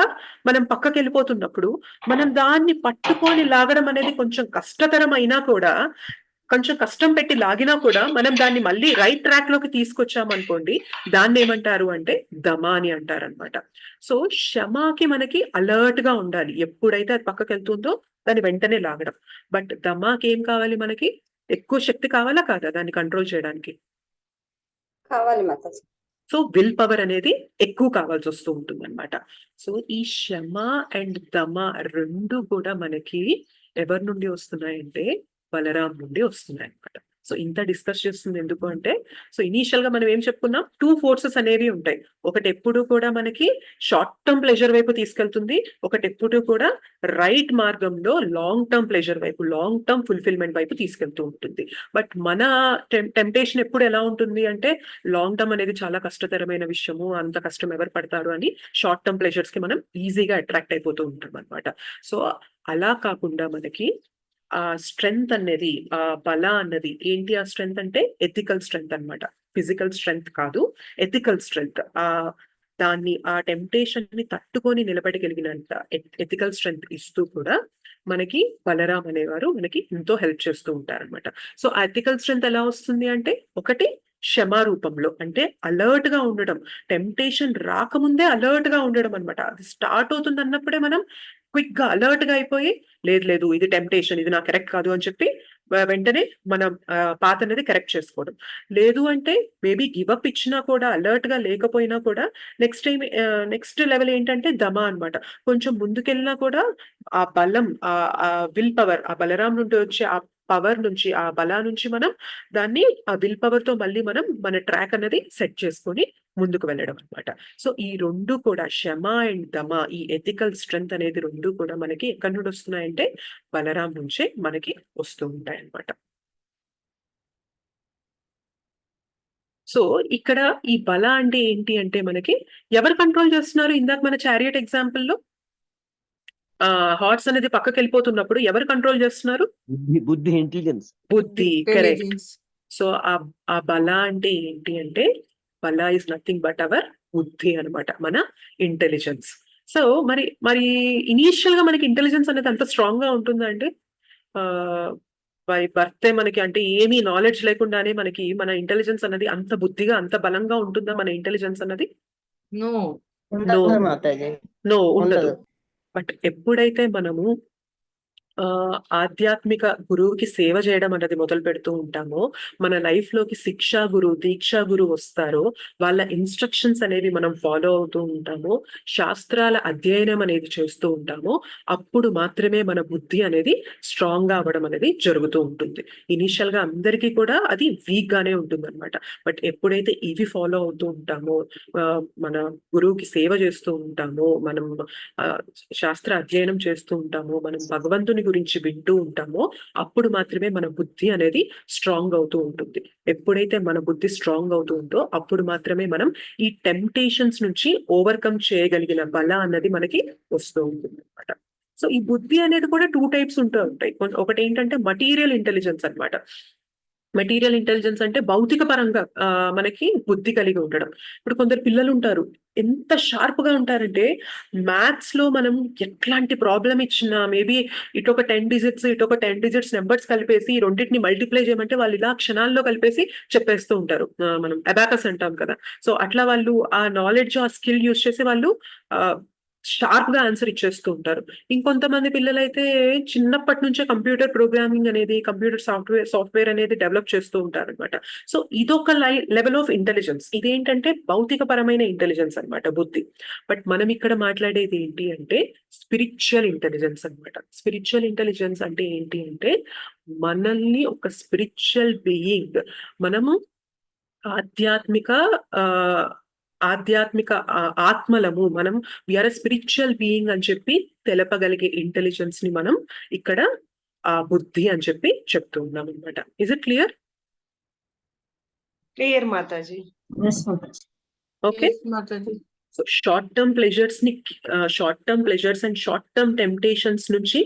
మనం పక్కకి వెళ్ళిపోతున్నప్పుడు మనం దాన్ని పట్టుకొని లాగడం అనేది కొంచెం కష్టతరం అయినా కూడా, కొంచెం కష్టం పెట్టి లాగినా కూడా మనం దాన్ని మళ్ళీ రైట్ ట్రాక్ లోకి తీసుకొచ్చామనుకోండి, దాన్ని ఏమంటారు అంటే దమ అని అంటారు అనమాట. సో క్షమాకి మనకి అలర్ట్ గా ఉండాలి, ఎప్పుడైతే అది పక్కకి వెళ్తుందో దాన్ని వెంటనే లాగడం. బట్ దమాకి ఏం కావాలి? మనకి ఎక్కువ శక్తి కావాలా కాదా దాన్ని కంట్రోల్ చేయడానికి? సో విల్ పవర్ అనేది ఎక్కువ కావాల్సి వస్తూ ఉంటుంది అనమాట. సో ఈ క్షమ అండ్ దమ రెండు కూడా మనకి ఎవరి నుండి వస్తున్నాయంటే బలరాం నుండి వస్తున్నాయి అనమాట. సో ఇంత డిస్కస్ చేస్తుంది ఎందుకు అంటే, సో ఇనీషియల్ గా మనం ఏం చెప్పుకున్నాం? 2 ఫోర్సెస్ అనేవి ఉంటాయి. ఒకటి ఎప్పుడు కూడా మనకి షార్ట్ టర్మ్ ప్లెజర్ వైపు తీసుకెళ్తుంది, ఒకటి ఎప్పుడు కూడా రైట్ మార్గంలో లాంగ్ టర్మ్ ప్లెజర్ వైపు, లాంగ్ టర్మ్ ఫుల్ఫిల్మెంట్ వైపు తీసుకెళ్తూ ఉంటుంది. బట్ మన టెంప్టేషన్ ఎప్పుడు ఎలా ఉంటుంది అంటే, లాంగ్ టర్మ్ అనేది చాలా కష్టతరమైన విషయము, అంత కష్టం ఎవరు పడతారు అని షార్ట్ టర్మ్ ప్లెజర్స్ కి మనం ఈజీగా అట్రాక్ట్ అయిపోతూ ఉంటాం అనమాట. సో అలా కాకుండా మనకి ఆ స్ట్రెంగ్త్ అనేది, ఆ బల అన్నది ఏంటి? ఆ స్ట్రెంగ్త్ అంటే ఎథికల్ స్ట్రెంగ్త్ అనమాట, ఫిజికల్ స్ట్రెంగ్త్ కాదు, ఎథికల్ స్ట్రెంగ్త్. దాన్ని ఆ టెంప్టేషన్ ని తట్టుకొని నిలబడగలిగినంత ఎథికల్ స్ట్రెంగ్త్ ఇస్తూ కూడా మనకి బలరాం అనేవారు మనకి ఎంతో హెల్ప్ చేస్తూ ఉంటారనమాట. సో ఆ ఎథికల్ స్ట్రెంగ్త్ ఎలా వస్తుంది అంటే, ఒకటి క్షమా రూపంలో, అంటే అలర్ట్ గా ఉండడం, టెంప్టేషన్ రాకముందే అలర్ట్ గా ఉండడం అనమాట. అది స్టార్ట్ అవుతుంది అన్నప్పుడే మనం క్విక్ గా అలర్ట్ గా అయిపోయి, లేదు ఇది టెంప్టేషన్, ఇది నాకు కరెక్ట్ కాదు అని చెప్పి వెంటనే మనం పాత అనేది కరెక్ట్ చేసుకోవడం. లేదు అంటే మేబీ గివప్ ఇచ్చినా కూడా, అలర్ట్ గా లేకపోయినా కూడా నెక్స్ట్ లెవెల్ ఏంటంటే దమ అనమాట. కొంచెం ముందుకెళ్ళినా కూడా ఆ బలం, ఆ విల్ పవర్, ఆ బలరాం నుండి వచ్చే ఆ పవర్ నుంచి, ఆ బలా నుంచి మనం దాన్ని ఆ విల్ పవర్ తో మళ్ళీ మనం మన ట్రాక్ అనేది సెట్ చేసుకొని ముందుకు వెళ్ళడం అనమాట. సో ఈ రెండు కూడా క్షమ అండ్ దమ, ఈ ఎథికల్ స్ట్రెంగ్త్ అనేది రెండు కూడా మనకి ఎక్కడి నుండి వస్తున్నాయంటే బలరాం నుంచే మనకి వస్తూ ఉంటాయి అన్నమాట. సో ఇక్కడ ఈ బల అంటే ఏంటి అంటే, మనకి ఎవరు కంట్రోల్ చేస్తున్నారు? ఇందాక మన చారియట్ ఎగ్జాంపుల్లో హార్స్ అనేది పక్కకి వెళ్ళిపోతున్నప్పుడు ఎవరు కంట్రోల్ చేస్తున్నారు? బుద్ధి ఇంటెలిజెన్స్. బుద్ధి, కరెక్ట్. సో ఆ బల అంటే ఏంటి అంటే, బల ఇస్ నథింగ్ బట్ అవర్ బుద్ధి అనమాట, మన ఇంటెలిజెన్స్. సో మరి ఇనీషియల్ గా మనకి ఇంటెలిజెన్స్ అనేది అంత స్ట్రాంగ్ గా ఉంటుందా అంటే, బై బర్తే మనకి అంటే ఏమీ నాలెడ్జ్ లేకుండానే మనకి మన ఇంటెలిజెన్స్ అనేది అంత బుద్ధిగా అంత బలంగా ఉంటుందా మన ఇంటెలిజెన్స్ అన్నది? నో నో, మాతాజీ నో ఉండదు. బట్ ఎప్పుడైతే మనము ఆధ్యాత్మిక గురువుకి సేవ చేయడం అనేది మొదలు పెడుతూ ఉంటామో, మన లైఫ్ లోకి శిక్షా గురువు, దీక్షా గురువు వస్తారో, వాళ్ళ ఇన్స్ట్రక్షన్స్ అనేవి మనం ఫాలో అవుతూ ఉంటామో, శాస్త్రాల అధ్యయనం అనేది చేస్తూ ఉంటామో, అప్పుడు మాత్రమే మన బుద్ధి అనేది స్ట్రాంగ్ గా అవ్వడం అనేది జరుగుతూ ఉంటుంది. ఇనీషియల్ గా అందరికీ కూడా అది వీక్ గానే ఉంటుంది అనమాట. బట్ ఎప్పుడైతే ఇవి ఫాలో అవుతూ ఉంటామో, మన గురువుకి సేవ చేస్తూ ఉంటామో, మనం శాస్త్ర అధ్యయనం చేస్తూ ఉంటామో, మనం భగవంతుని గురించి వింటూ ఉంటామో, అప్పుడు మాత్రమే మన బుద్ధి అనేది స్ట్రాంగ్ అవుతూ ఉంటుంది. ఎప్పుడైతే మన బుద్ధి స్ట్రాంగ్ అవుతూ ఉందో అప్పుడు మాత్రమే మనం ఈ టెంప్టేషన్స్ నుంచి ఓవర్కమ్ చేయగలిగిన బల అన్నది మనకి వస్తూ ఉంటుంది అనమాట. సో ఈ బుద్ధి అనేది కూడా 2 టైప్స్ ఉంటూ ఉంటాయి. ఒకటి ఏంటంటే మటీరియల్ ఇంటెలిజెన్స్ అన్నమాట. మెటీరియల్ ఇంటెలిజెన్స్ అంటే భౌతిక పరంగా మనకి బుద్ధి కలిగి ఉండడం. ఇప్పుడు కొందరు పిల్లలు ఉంటారు, ఎంత షార్ప్ గా ఉంటారంటే మ్యాథ్స్ లో మనం ఎట్లాంటి ప్రాబ్లం ఇచ్చినా, మేబీ ఇటొక 10 డిజిట్స్ ఇటొక 10 డిజిట్స్ నెంబర్స్ కలిపేసి ఈ రెండింటిని మల్టిప్లై చేయమంటే వాళ్ళు ఇలా క్షణాల్లో కలిపేసి చెప్పేస్తూ ఉంటారు. మనం అబాకస్ అంటాం కదా. సో అట్లా వాళ్ళు ఆ నాలెడ్జ్, ఆ స్కిల్ యూజ్ చేసి వాళ్ళు షార్ప్ గా ఆన్సర్ ఇచ్చేస్తూ ఉంటారు. ఇంకొంతమంది పిల్లలైతే చిన్నప్పటి నుంచే కంప్యూటర్ ప్రోగ్రామింగ్ అనేది, కంప్యూటర్ సాఫ్ట్వేర్ అనేది డెవలప్ చేస్తూ ఉంటారు అనమాట. సో ఇదొక లెవెల్ ఆఫ్ ఇంటెలిజెన్స్. ఇదేంటంటే భౌతిక పరమైన ఇంటెలిజెన్స్ అన్నమాట, బుద్ధి. బట్ మనం ఇక్కడ మాట్లాడేది ఏంటి అంటే స్పిరిచువల్ ఇంటెలిజెన్స్ అన్నమాట. స్పిరిచువల్ ఇంటెలిజెన్స్ అంటే ఏంటి అంటే మనల్ని ఒక స్పిరిచువల్ బీయింగ్, మనము ఆధ్యాత్మిక ఆధ్యాత్మిక ఆత్మలము, మనం వీఆర్ స్పిరిచువల్ బీయింగ్ అని చెప్పి తెలపగలిగే ఇంటెలిజెన్స్ ని మనం ఇక్కడ బుద్ధి అని చెప్పి చెప్తూ ఉన్నాం అనమాట. Is it clear? Clear Mataji. Yes, Mataji. Okay. Yes, Mataji. So short term pleasures and short term temptations నుంచి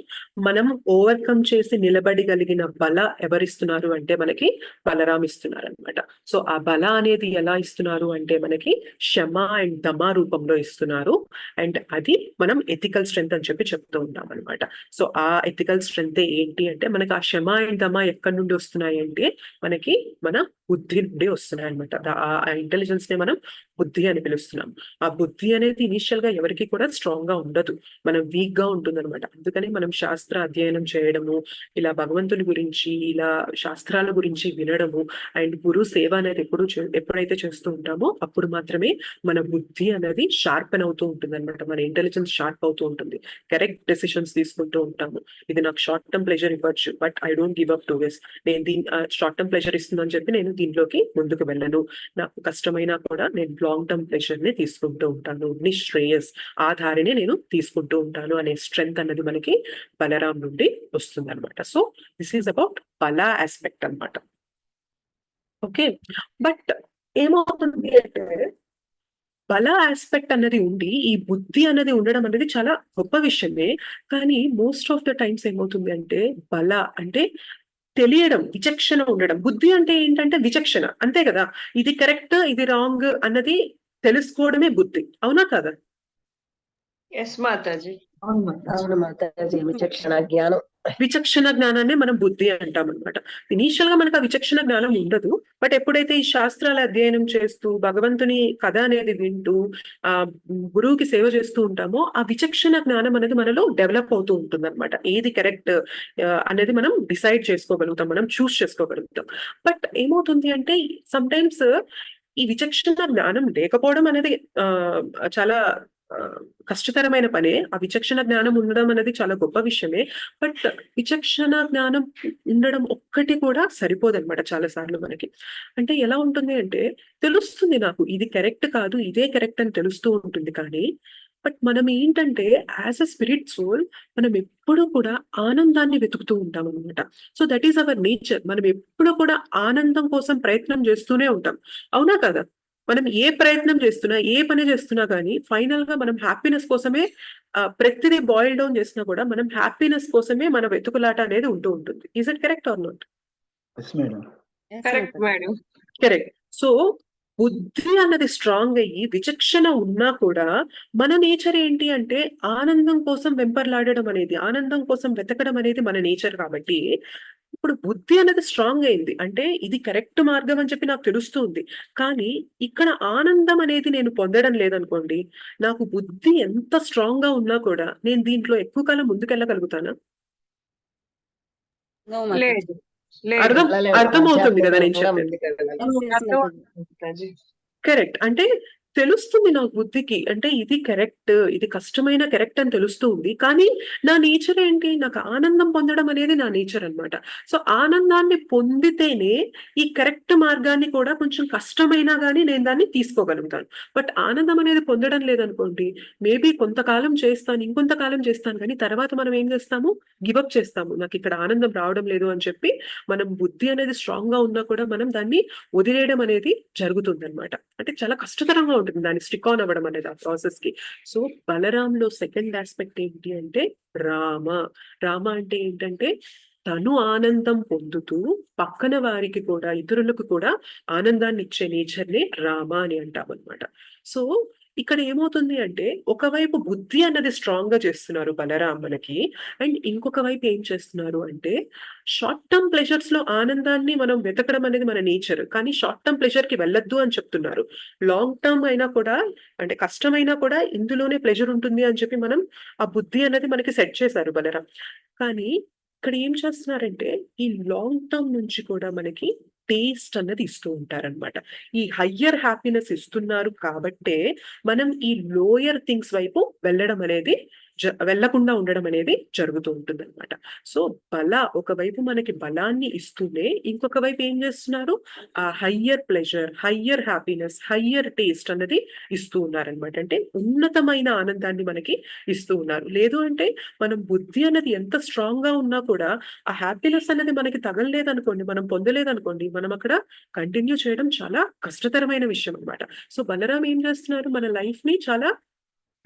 మనం ఓవర్కమ్ చేసి నిలబడగలిగిన బల ఎవరిస్తున్నారు అంటే మనకి బలరాం ఇస్తున్నారు అనమాట. సో ఆ బల అనేది ఎలా ఇస్తున్నారు అంటే మనకి క్షమ అండ్ దమ రూపంలో ఇస్తున్నారు. అండ్ అది మనం ఎథికల్ స్ట్రెంగ్త్ అని చెప్పి చెప్తూ ఉంటాం అనమాట. సో ఆ ఎథికల్ స్ట్రెంగ్త్ ఏంటి అంటే మనకి ఆ క్షమ అండ్ దమ ఎక్కడి నుండి వస్తున్నాయి అంటే మనకి మన బుద్ధి నుండి వస్తున్నాయి అనమాట. ఆ ఇంటెలిజెన్స్ ని మనం బుద్ధి అని పిలుస్తున్నాం. ఆ బుద్ధి అనేది ఇనిషియల్ గా ఎవరికి కూడా స్ట్రాంగ్ గా ఉండదు, మనం వీక్ గా ఉంటుంది అనమాట. అందుకని మనం శాస్త్ర అధ్యయనం చేయడము, ఇలా భగవంతుని గురించి, ఇలా శాస్త్రాల గురించి వినడము అండ్ గురు సేవ అనేది ఎప్పుడైతే చేస్తూ ఉంటామో అప్పుడు మాత్రమే మన బుద్ధి అనేది షార్పెన్ అవుతూ ఉంటుంది అనమాట. మన ఇంటెలిజెన్స్ షార్ప్ అవుతూ ఉంటుంది. కరెక్ట్ డెసిషన్స్ తీసుకుంటూ ఉంటాము. ఇది నాకు షార్ట్ టర్మ్ ప్లెజర్ ఇవ్వచ్చు, but I don't give up to this. నేను దీని షార్ట్ టర్మ్ ప్లెజర్ ఇస్తుందని చెప్పి నేను దీంట్లోకి ముందుకు వెళ్ళను. నాకు కష్టమైనా కూడా నేను లాంగ్ టర్మ్ ప్లెజర్ ని తీసుకుంటూ ఉంటాను, నిశ్రేయస్ ఆ దారిని నేను తీసుకుంటూ ఉంటాను అనే స్ట్రెంగ్త్ అన్నది మనకి బలరాం నుండి వస్తుంది అనమాట. సో దిస్ ఈస్ అబౌట్ బల ఆస్పెక్ట్ అనమాట. ఓకే. బట్ ఏమవుతుంది అంటే బల ఆస్పెక్ట్ అన్నది ఉండి ఈ బుద్ధి అనేది ఉండడం అనేది చాలా గొప్ప విషయమే. కానీ మోస్ట్ ఆఫ్ ద టైమ్స్ ఏమవుతుంది అంటే బల అంటే తెలియడం, విచక్షణ ఉండడం. బుద్ధి అంటే ఏంటంటే విచక్షణ, అంతే కదా. ఇది కరెక్ట్, ఇది రాంగ్ అన్నది తెలుసుకోవడమే బుద్ధి, అవునా కదా? ఎస్ మాతాజీ. అవును Mataji. అవును మాతాజీ, విచక్షణ జ్ఞానం. విచక్షణ జ్ఞానాన్ని మనం బుద్ధి అంటాం అనమాట. ఇనీషియల్ గా మనకు ఆ విచక్షణ జ్ఞానం ఉండదు. బట్ ఎప్పుడైతే ఈ శాస్త్రాల అధ్యయనం చేస్తూ భగవంతుని కథ అనేది వింటూ ఆ గురువుకి సేవ చేస్తూ ఉంటామో ఆ విచక్షణ జ్ఞానం అనేది మనలో డెవలప్ అవుతూ ఉంటుంది అనమాట. ఏది కరెక్ట్ అనేది మనం డిసైడ్ చేసుకోగలుగుతాం, మనం చూస్ చేసుకోగలుగుతాం. బట్ ఏమవుతుంది అంటే సమ్ టైమ్స్ ఈ విచక్షణ జ్ఞానం లేకపోవడం అనేది చాలా కష్టతరమైన పనే. ఆ విచక్షణ జ్ఞానం ఉండడం అనేది చాలా గొప్ప విషయమే. బట్ విచక్షణ జ్ఞానం ఉండడం ఒక్కటి కూడా సరిపోదన్నమాట చాలా సార్లు మనకి. అంటే ఎలా ఉంటుంది అంటే తెలుస్తుంది నాకు ఇది కరెక్ట్ కాదు, ఇదే కరెక్ట్ అని తెలుస్తూ ఉంటుంది. కానీ బట్ మనం ఏంటంటే యాజ్ అ స్పిరిట్ సోల్ మనం ఎప్పుడు కూడా ఆనందాన్ని వెతుకుతూ ఉంటాం అనమాట. So that is our nature. మనం ఎప్పుడు కూడా ఆనందం కోసం ప్రయత్నం చేస్తూనే ఉంటాం, అవునా కదా? మనం ఏ ప్రయత్నం చేస్తున్నా, ఏ పని చేస్తున్నా కానీ ఫైనల్ గా మనం హ్యాపీనెస్ కోసమే ప్రతిదీ బాయిల్ డౌన్ చేసినా కూడా మనం హ్యాపీనెస్ కోసమే మన వెతుకులాట అనేది ఉంటూ ఉంటుంది. Is it correct or not? Yes madam. Yes, correct Mataji. Madam. Correct. So బుద్ధి అన్నది స్ట్రాంగ్ అయ్యి విచక్షణ ఉన్నా కూడా మన నేచర్ ఏంటి అంటే ఆనందం కోసం వెంపర్లాడడం అనేది, ఆనందం కోసం వెతకడం అనేది మన నేచర్. కాబట్టి ఇప్పుడు బుద్ధి అనేది స్ట్రాంగ్ అయింది అంటే ఇది కరెక్ట్ మార్గం అని చెప్పి నాకు తెలుస్తుంది. కానీ ఇక్కడ ఆనందం అనేది నేను పొందడం లేదనుకోండి, నాకు బుద్ధి ఎంత స్ట్రాంగ్ గా ఉన్నా కూడా నేను దీంట్లో ఎక్కువ కాలం ముందుకెళ్ళగలుగుతానా? No, లేదు Mataji. లేదు అర్థం వెళ్ళలేము. అర్థమవుతుంది కదా నేను ఆధ్యాత్మికంగా చెప్పేది. ముందుకెళ్ళగలం. Yes, Mataji. మాతాజీ కరెక్ట్. అంటే తెలుస్తుంది నా బుద్ధికి. అంటే ఇది కరెక్ట్, ఇది కష్టమైన కరెక్ట్ అని తెలుస్తూ ఉంది. కానీ నా నేచర్ ఏంటి? నాకు ఆనందం పొందడం అనేది నా నేచర్ అన్నమాట. సో ఆనందాన్ని పొందితేనే ఈ కరెక్ట్ మార్గాన్ని కూడా కొంచెం కష్టమైనా గానీ నేను దాన్ని తీసుకోగలుగుతాను. బట్ ఆనందం అనేది పొందడం లేదనుకోండి, మేబీ కొంతకాలం చేస్తాను, ఇంకొంతకాలం చేస్తాను కానీ తర్వాత మనం ఏం చేస్తాము? గివ్ అప్ చేస్తాము. నాకిక్కడ ఆనందం రావడం లేదు అని చెప్పి మనం బుద్ధి అనేది స్ట్రాంగ్‌గా ఉన్నా కూడా మనం దాన్ని వదిలేయడం అనేది జరుగుతుందన్నమాట. అంటే చాలా కష్టతరంగా ఉంటుంది దాన్ని స్టిక్ ఆన్ అవ్వడం అనేది ఆ ప్రాసెస్‌కి. సో బలరాంలో సెకండ్ యాస్పెక్ట్ ఏంటి అంటే రామ. రామ అంటే ఏంటంటే తను ఆనందం పొందుతూ పక్కన వారికి కూడా ఇతరులకు కూడా ఆనందాన్ని ఇచ్చే నేచర్‌ని రామ అని అంటామన్నమాట. సో ఇక్కడ ఏమవుతుంది అంటే ఒకవైపు బుద్ధి అన్నది స్ట్రాంగ్‌గా చేస్తున్నారు బలరాం మనకి. అండ్ ఇంకొక వైపు ఏం చేస్తున్నారు అంటే షార్ట్ టర్మ్ ప్లెజర్స్‌లో ఆనందాన్ని మనం వెతకడం అనేది మన నేచర్. కానీ షార్ట్ టర్మ్ ప్లెజర్‌కి వెళ్ళొద్దు అని చెప్తున్నారు. లాంగ్ టర్మ్ అయినా కూడా అంటే కష్టమైనా కూడా ఇందులోనే ప్లెజర్ ఉంటుంది అని చెప్పి మనం ఆ బుద్ధి అనేది మనకి సెట్ చేశారు బలరాం. కానీ ఇక్కడ ఏం చేస్తున్నారంటే ఈ లాంగ్ టర్మ్ నుంచి కూడా మనకి టేస్ట్ అన్నది ఇస్తూ ఉంటారన్నమాట. ఈ హయ్యర్ హ్యాపీనెస్ ఇస్తున్నారు కాబట్టే మనం ఈ లోయర్ థింగ్స్ వైపు వెళ్ళడం అనేది వెళ్ళకుండా ఉండడం అనేది జరుగుతూ ఉంటుందన్నమాట. సో ఒకవైపు మనకి బలాన్ని ఇస్తూనే ఇంకొక వైపు ఏం చేస్తున్నారు? ఆ higher pleasure, higher happiness, higher taste అన్నది ఇస్తూ ఉన్నారనమాట. అంటే ఉన్నతమైన ఆనందాన్ని మనకి ఇస్తూ ఉన్నారు. లేదు అంటే మనం బుద్ధి అన్నది ఎంత స్ట్రాంగ్ గా ఉన్నా కూడా ఆ హ్యాపీనెస్ అనేది మనకి తగలలేదనుకోండి, మనం పొందలేదనుకోండి, మనం అక్కడ కంటిన్యూ చేయడం చాలా కష్టతరమైన విషయం అన్నమాట. సో బలరాం ఏం చేస్తున్నారు? మన లైఫ్ ని చాలా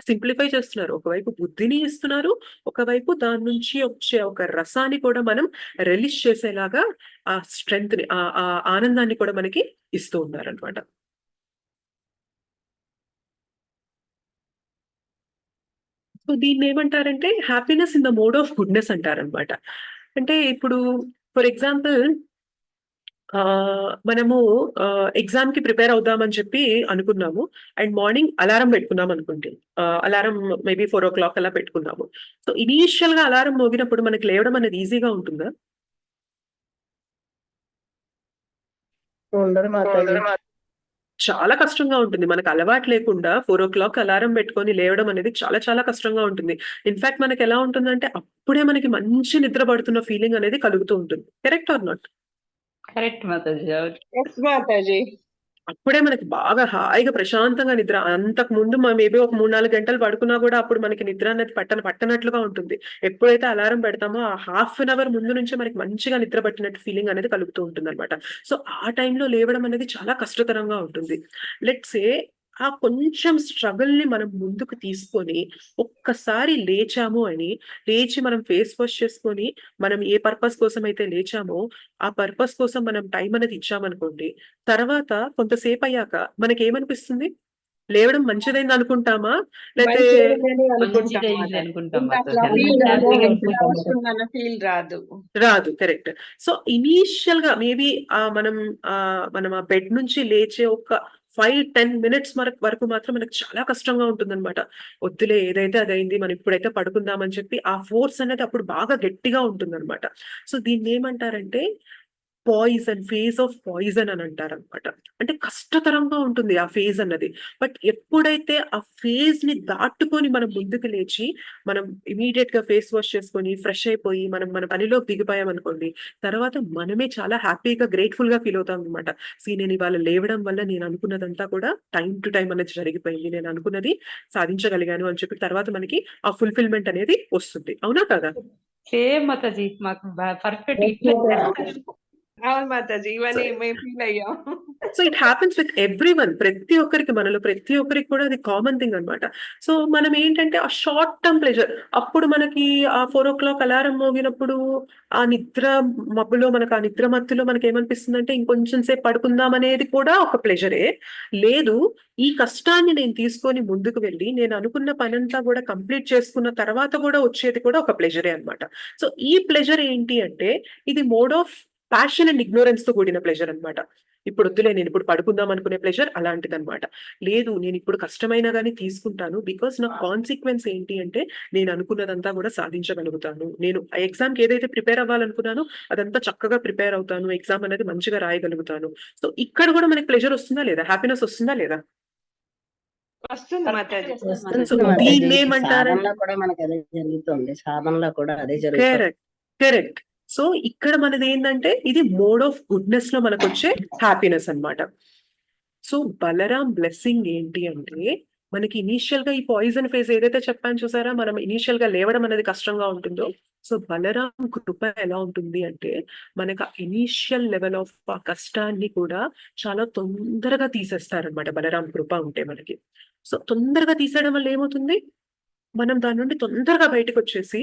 సింప్లిఫై చేస్తున్నారు. ఒకవైపు బుద్ధిని ఇస్తున్నారు. ఒకవైపు దాని నుంచి వచ్చే ఒక రసాన్ని కూడా మనం రిలీజ్ చేసేలాగా ఆ స్ట్రెంగ్త్‌ని ఆ ఆనందాన్ని కూడా మనకి ఇస్తూ ఉన్నారనమాట. సో దీన్నేమంటారంటే happiness in the mode of goodness అంటారనమాట. అంటే ఇప్పుడు ఫర్ ఎగ్జాంపుల్ మనము ఎగ్జామ్‌కి ప్రిపేర్ అవుదామని చెప్పి అనుకున్నాము. అండ్ మార్నింగ్ అలారం పెట్టుకున్నాం అనుకోండి. అలారం మేబీ 4:00 అలా పెట్టుకున్నాము. సో ఇనీషియల్‌గా అలారం మోగినప్పుడు మనకి లేవడం అనేది ఈజీగా ఉంటుందా? ఉండదు మాతాజీ. చాలా కష్టంగా ఉంటుంది. మనకు అలవాటు లేకుండా 4:00 అలారం పెట్టుకొని లేవడం అనేది చాలా చాలా కష్టంగా ఉంటుంది. ఇన్‌ఫాక్ట్ మనకెలా ఉంటుందంటే అప్పుడే మనకి మంచి నిద్ర పడుతున్న ఫీలింగ్ అనేది కలుగుతూ ఉంటుంది. Correct or not? Correct Mataji. అవును. ఎస్ మాతాజీ అప్పుడే మనకి బాగా హాయిగా ప్రశాంతంగా నిద్ర అంతకుముందు మేబీ ఒక 3, 4 గంటలు పడుకున్నా కూడా అప్పుడు మనకి నిద్ర అనేది పట్టనట్లుగా ఉంటుంది. ఎప్పుడైతే అలారం పెడతామో ఆ హాఫ్ అన్ అవర్ ముందు నుంచే మనకి మంచిగా నిద్ర పట్టినట్టు ఫీలింగ్ అనేది కలుగుతూ ఉంటుందన్నమాట. సో ఆ టైంలో లేవడం అనేది చాలా కష్టతరంగా ఉంటుంది. లెట్స్ సే ఆ కొంచెం స్ట్రగుల్‌ని మనం ముందుకు తీసుకొని ఒక్కసారి లేచి మనం ఫేస్ వాష్ చేసుకొని మనం ఏ పర్పస్ కోసం అయితే లేచామో ఆ పర్పస్ కోసం మనం టైం అనేది ఇచ్చామనుకోండి. తర్వాత కొంతసేపయ్యాక మనకేమనిపిస్తుంది? లేవడం మంచిదైంది అనుకుంటామా? లేతే మంచిదైంది అనుకుంటాం మాతాజీ. అన్న ఫీల్ రాదు. రాదు. కరెక్ట్. సో ఇనీషియల్‌గా మేబీ మనం ఆ బెడ్ నుంచి లేచే ఒక 5, 10 మినిట్స్ వరకు మాత్రం మనకు చాలా కష్టంగా ఉంటుందన్నమాట. వద్దులే ఏదైతే అదయింది. మనం ఇప్పుడైతే పడుకుందాం అని చెప్పి ఆ ఫోర్స్ అనేది అప్పుడు బాగా గట్టిగా ఉంటుందన్నమాట. సో దీన్నేమంటారంటే ఫేజ్ ఆఫ్ పాయిజన్ అని అంటారనమాట. అంటే కష్టతరంగా ఉంటుంది ఆ ఫేజ్ అన్నది. బట్ ఎప్పుడైతే ఆ ఫేజ్‌ని దాటుకొని మనం ముందుకు లేచి, మనం ఇమ్మీడియేట్‌గా ఫేస్ వాష్ చేసుకొని, ఫ్రెష్ అయిపోయి, మనం మన పనిలోకి దిగిపోయామనుకోండి, తర్వాత మనమే చాలా హ్యాపీగా, గ్రేట్‌ఫుల్‌గా ఫీల్ అవుతామనమాట. నేను ఇవాళ లేవడం వల్ల నేను అనుకున్నదంతా కూడా టైమ్ టు టైమ్ అనేది జరిగిపోయింది. నేను అనుకున్నది సాధించగలిగాను అని చెప్పి తర్వాత మనకి ఆ ఫుల్‌ఫిల్‌మెంట్ అనేది వస్తుంది. అవునా కాదా? సేమ్ మాతాజీ. మాకు పర్ఫెక్ట్ ఇట్లా అవును మాతాజీ ఇవన్నీ మేము ఫీల్ అయ్యాం. So it happens with everyone. మనలో ప్రతి ఒక్కరికి కూడా అది కామన్ థింగ్ అన్నమాట. సో మనం ఏంటంటే ఆ షార్ట్ టర్మ్ ప్లెజర్ అప్పుడు మనకి ఆ 4:00 అలారం మోగినప్పుడు ఆ నిద్ర మబ్బులో మనకు ఆ నిద్ర మత్తులో మనకేమనిపిస్తుందంటే ఇంకొంచెం సేపు పడుకుందాం అనేది కూడా ఒక ప్లెజరే. లేదు ఈ కష్టాన్ని నేను తీసుకొని ముందుకు వెళ్ళి నేను అనుకున్న పనంతా కూడా కంప్లీట్ చేసుకున్న తర్వాత కూడా వచ్చేది కూడా ఒక ప్లెజరే అన్నమాట. సో ఈ ప్లెజర్ ఏంటి అంటే ఇది mode of passion and ignorance తో కూడిన ప్లెజర్ అన్నమాట. ఇప్పుడు వద్దులే, నేను ఇప్పుడు పడుకుందాం అనుకునే ప్లెజర్ అలాంటిది అనమాట. లేదు, నేను ఇప్పుడు కష్టమైనా కానీ తీసుకుంటాను, బికాస్ నా కాన్సిక్వెన్స్ ఏంటి అంటే నేను అనుకున్నదంతా కూడా సాధించగలుగుతాను. నేను ఎగ్జామ్కి ఏదైతే ప్రిపేర్ అవ్వాలనుకున్నానో అదంతా చక్కగా ప్రిపేర్ అవుతాను, ఎగ్జామ్ అనేది మంచిగా రాయగలుగుతాను. సో ఇక్కడ కూడా మనకి ప్లెజర్ వస్తుందా లేదా, హ్యాపీనెస్ వస్తుందా లేదా? వస్తుంది మాతాజీ. వస్తుంది సో మాతాజీ. దీన్ని ఏమంటారంటే సాధనలో కూడా మనకి అదే జరుగుతుంది, సాధనలో కూడా అదే జరుగుతుంది. Correct, correct. సో ఇక్కడ మనది ఏంటంటే ఇది మోడ్ ఆఫ్ గుడ్నెస్ లో మనకు వచ్చే హ్యాపీనెస్ అన్నమాట. సో బలరాం బ్లెస్సింగ్ ఏంటి అంటే మనకి ఇనీషియల్ గా ఈ పాయిజన్ ఫేజ్ ఏదైతే చెప్పాను చూసారా, మనం ఇనీషియల్ గా లేవడం అనేది కష్టంగా ఉంటుందో, సో బలరాం కృప ఎలా ఉంటుంది అంటే మనకు ఇనీషియల్ లెవెల్ ఆఫ్ ఆ కష్టాన్ని కూడా చాలా తొందరగా తీసేస్తారనమాట బలరాం కృప ఉంటే మనకి. సో తొందరగా తీసేయడం వల్ల ఏమవుతుంది, మనం దాని నుండి తొందరగా బయటకు వచ్చేసి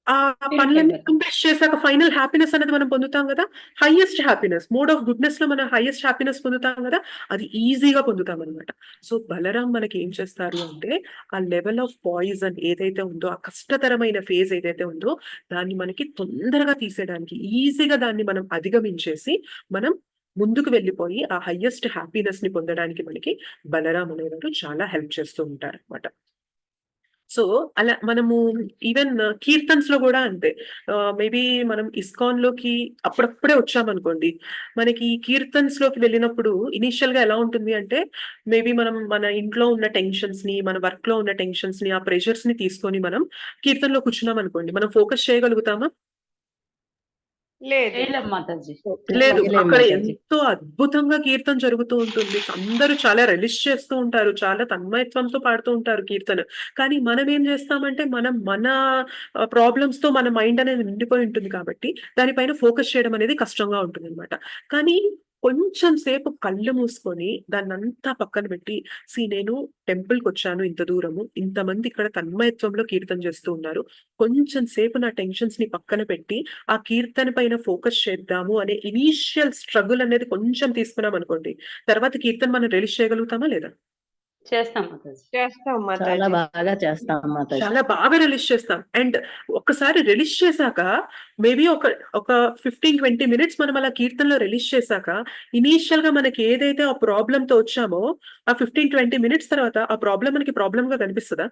ఆ పనులన్నీ కంప్లీట్ చేశాక ఫైనల్ హ్యాపీనెస్ అనేది మనం పొందుతాం కదా, highest happiness, mode of goodness లో మనం హైయెస్ట్ హ్యాపీనెస్ పొందుతాం కదా, అది ఈజీగా పొందుతాం అనమాట. సో బలరాం మనకి ఏం చేస్తారు అంటే ఆ లెవెల్ ఆఫ్ పాయిజన్ ఏదైతే ఉందో, ఆ కష్టతరమైన ఫేజ్ ఏదైతే ఉందో దాన్ని మనకి తొందరగా తీసేయడానికి, ఈజీగా దాన్ని మనం అధిగమించేసి మనం ముందుకు వెళ్ళిపోయి ఆ హైయెస్ట్ హ్యాపీనెస్ ని పొందడానికి మనకి బలరాం అనేవారు చాలా హెల్ప్ చేస్తూ ఉంటారు అనమాట. సో అలా మనము ఈవెన్ కీర్తన్స్ లో కూడా అంతే. మేబీ మనం ఇస్కాన్ లోకి అప్పుడప్పుడే వచ్చామనుకోండి, మనకి కీర్తన్స్ లోకి వెళ్ళినప్పుడు ఇనీషియల్ గా ఎలా ఉంటుంది అంటే మేబీ మనం మన ఇంట్లో ఉన్న టెన్షన్స్ ని, మన వర్క్ లో ఉన్న టెన్షన్స్ ని, ఆ ప్రెషర్స్ ని తీసుకొని మనం కీర్తనలో కూర్చున్నాం అనుకోండి, మనం ఫోకస్ చేయగలుగుతామా? లేదు. చేయలేం మాతాజీ. లేదు. చేయలేం అక్కడ మాతాజీ. ఎంతో అద్భుతంగా కీర్తన జరుగుతూ ఉంటుంది, అందరూ చాలా రిలీజ్ చేస్తూ ఉంటారు, చాలా తన్మయత్వంతో పాడుతూ ఉంటారు కీర్తన. కానీ మనం ఏం చేస్తామంటే మన ప్రాబ్లమ్స్ తో మన మైండ్ అనేది నిండిపోయి ఉంటుంది కాబట్టి దానిపైన ఫోకస్ చేయడం అనేది కష్టంగా ఉంటుంది అనమాట. కానీ కొంచెం సేపు కళ్ళు మూసుకొని దాన్నంతా పక్కన పెట్టి, నేను టెంపుల్కి వచ్చాను, ఇంత దూరము, ఇంతమంది ఇక్కడ తన్మయత్వంలో కీర్తన చేస్తూ ఉన్నారు, కొంచెం సేపు నా టెన్షన్స్ ని పక్కన పెట్టి ఆ కీర్తన పైన ఫోకస్ చేద్దాము అనే ఇనీషియల్ స్ట్రగుల్ అనేది కొంచెం తీసుకున్నాం అనుకోండి, తర్వాత కీర్తన మనం రిలీజ్ చేయగలుగుతామా లేదా? చేస్తాం మాతాజీ. చేస్తాం చాలా మాతాజీ. బాగా చేస్తాం మాతాజీ. చాలా బాగా రిలీజ్ చేస్తాం. అండ్ ఒక్కసారి రిలీజ్ చేశాక మేబీ ఒక 15-20 మినిట్స్ మనం అలా కీర్తనలో రిలీజ్ చేశాక ఇనీషియల్ గా మనకి ఏదైతే ఆ ప్రాబ్లమ్ తో వచ్చామో ఆ 15-20 మినిట్స్ తర్వాత ఆ ప్రాబ్లం మనకి ప్రాబ్లమ్ గా కనిపిస్తుందా?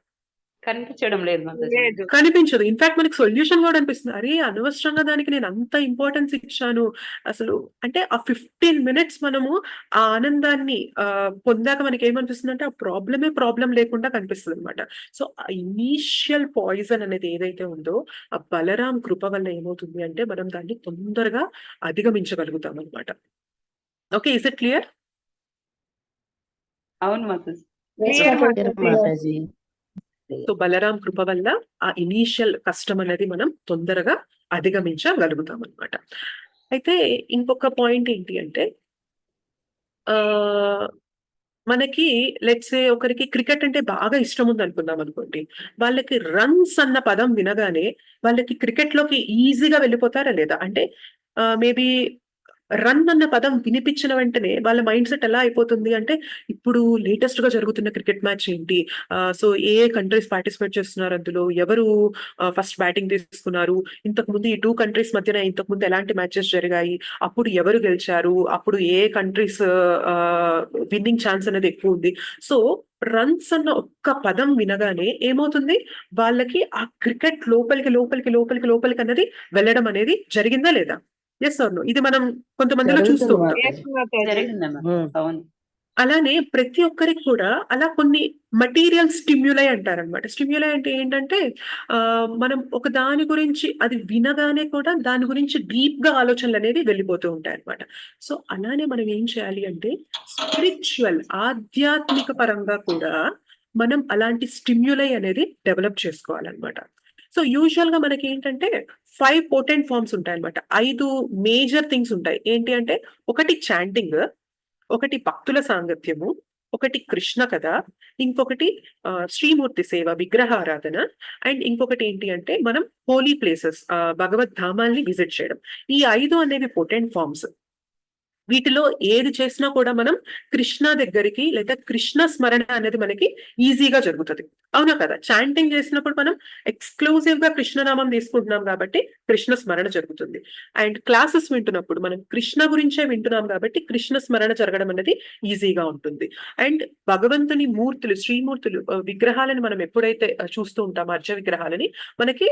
కనిపించడం లేదు మాతాజీ. లేదు. కనిపించదు. ఇన్ఫాక్ట్ మనకి సొల్యూషన్ కూడా అనిపిస్తుంది, అరే అనవసరంగా దానికి నేను అంత ఇంపార్టెన్స్ ఇచ్చాను అసలు. అంటే ఆ 15 మినిట్స్ మనము ఆ ఆనందాన్ని పొందాక మనకి ఏమనిపిస్తుంది అంటే ఆ ప్రాబ్లం లేకుండా కనిపిస్తుంది అనమాట. సో ఆ ఇనీషియల్ పాయిజన్ అనేది ఏదైతే ఉందో ఆ బలరాం కృప వల్ల ఏమవుతుంది అంటే మనం దాన్ని తొందరగా అధిగమించగలుగుతాం అనమాట. Okay, is it clear? అవును మాతాజీ. Clear మాతాజీ. సో బలరాం కృప వల్ల ఆ ఇనీషియల్ కష్టం అనేది మనం తొందరగా అధిగమించగలుగుతాం అనమాట. అయితే ఇంకొక పాయింట్ ఏంటి అంటే ఆ మనకి లెట్స్ సే ఒకరికి క్రికెట్ అంటే బాగా ఇష్టం ఉంది అనుకుందాం అనుకోండి, వాళ్ళకి రన్స్ అన్న పదం వినగానే వాళ్ళకి క్రికెట్ లోకి ఈజీగా వెళ్ళిపోతారా లేదా? అంటే మేబీ రన్ అన్న పదం వినిపించిన వెంటనే వాళ్ళ మైండ్ సెట్ ఎలా అయిపోతుంది అంటే ఇప్పుడు లేటెస్ట్ గా జరుగుతున్న క్రికెట్ మ్యాచ్ ఏంటి, సో ఏ కంట్రీస్ పార్టిసిపేట్ చేస్తున్నారు, అందులో ఎవరు ఫస్ట్ బ్యాటింగ్ తీసుకున్నారు, ఇంతకు ముందు ఈ 2 కంట్రీస్ మధ్యన ఇంతకు ముందు ఎలాంటి మ్యాచెస్ జరిగాయి, అప్పుడు ఎవరు గెలిచారు, అప్పుడు ఏ కంట్రీస్ విన్నింగ్ ఛాన్స్ అనేది ఎక్కువ ఉంది. సో రన్స్ అన్న ఒక్క పదం వినగానే ఏమవుతుంది, వాళ్ళకి ఆ క్రికెట్ లోపలికి అన్నది వెళ్ళడం అనేది జరిగిందా లేదా? Yes or no? ఇది మనం కొంతమందిలో చూస్తూ జరుగుతుంది ఉంటాం. Yes, మాతాజీ. జరిగిందమ్మా. అవును. అలానే ప్రతి ఒక్కరికి కూడా అలా కొన్ని మటీరియల్ స్టిమ్యులై అంటారనమాట. స్టిమ్యులై అంటే ఏంటంటే మనం ఒక దాని గురించి అది వినగానే కూడా దాని గురించి డీప్ గా ఆలోచనలు అనేవి వెళ్ళిపోతూ ఉంటాయి అనమాట. సో అలానే మనం ఏం చేయాలి అంటే స్పిరిచువల్, ఆధ్యాత్మిక పరంగా కూడా మనం అలాంటి స్టిమ్యులై అనేది డెవలప్ చేసుకోవాలన్నమాట. సో యూజువల్ గా మనకి ఏంటంటే 5 పోటెంట్ ఫార్మ్స్ ఉంటాయి అనమాట. 5 మేజర్ థింగ్స్ ఉంటాయి. ఏంటి అంటే ఒకటి చాంటింగ్, ఒకటి భక్తుల సాంగత్యము, ఒకటి కృష్ణ కథ, ఇంకొకటి శ్రీమూర్తి సేవ, విగ్రహారాధన, అండ్ ఇంకొకటి ఏంటి అంటే మనం హోలీ ప్లేసెస్, భగవద్ ధామాల్ని విజిట్ చేయడం. ఈ 5 అనేవి పోటెంట్ ఫార్మ్స్. వీటిలో ఏది చేసినా కూడా మనం కృష్ణ దగ్గరికి లేదా కృష్ణ స్మరణ అనేది మనకి ఈజీగా జరుగుతుంది. అవునా కదా? చాంటింగ్ చేసినప్పుడు మనం ఎక్స్క్లూజివ్ గా కృష్ణనామం తీసుకుంటున్నాం కాబట్టి కృష్ణ స్మరణ జరుగుతుంది. అండ్ క్లాసెస్ వింటున్నప్పుడు మనం కృష్ణ గురించే వింటున్నాం కాబట్టి కృష్ణ స్మరణ జరగడం అనేది ఈజీగా ఉంటుంది. అండ్ భగవంతుని మూర్తులు, శ్రీమూర్తులు విగ్రహాలను మనం ఎప్పుడైతే చూస్తూ ఉంటామో అర్చ విగ్రహాలని మనకి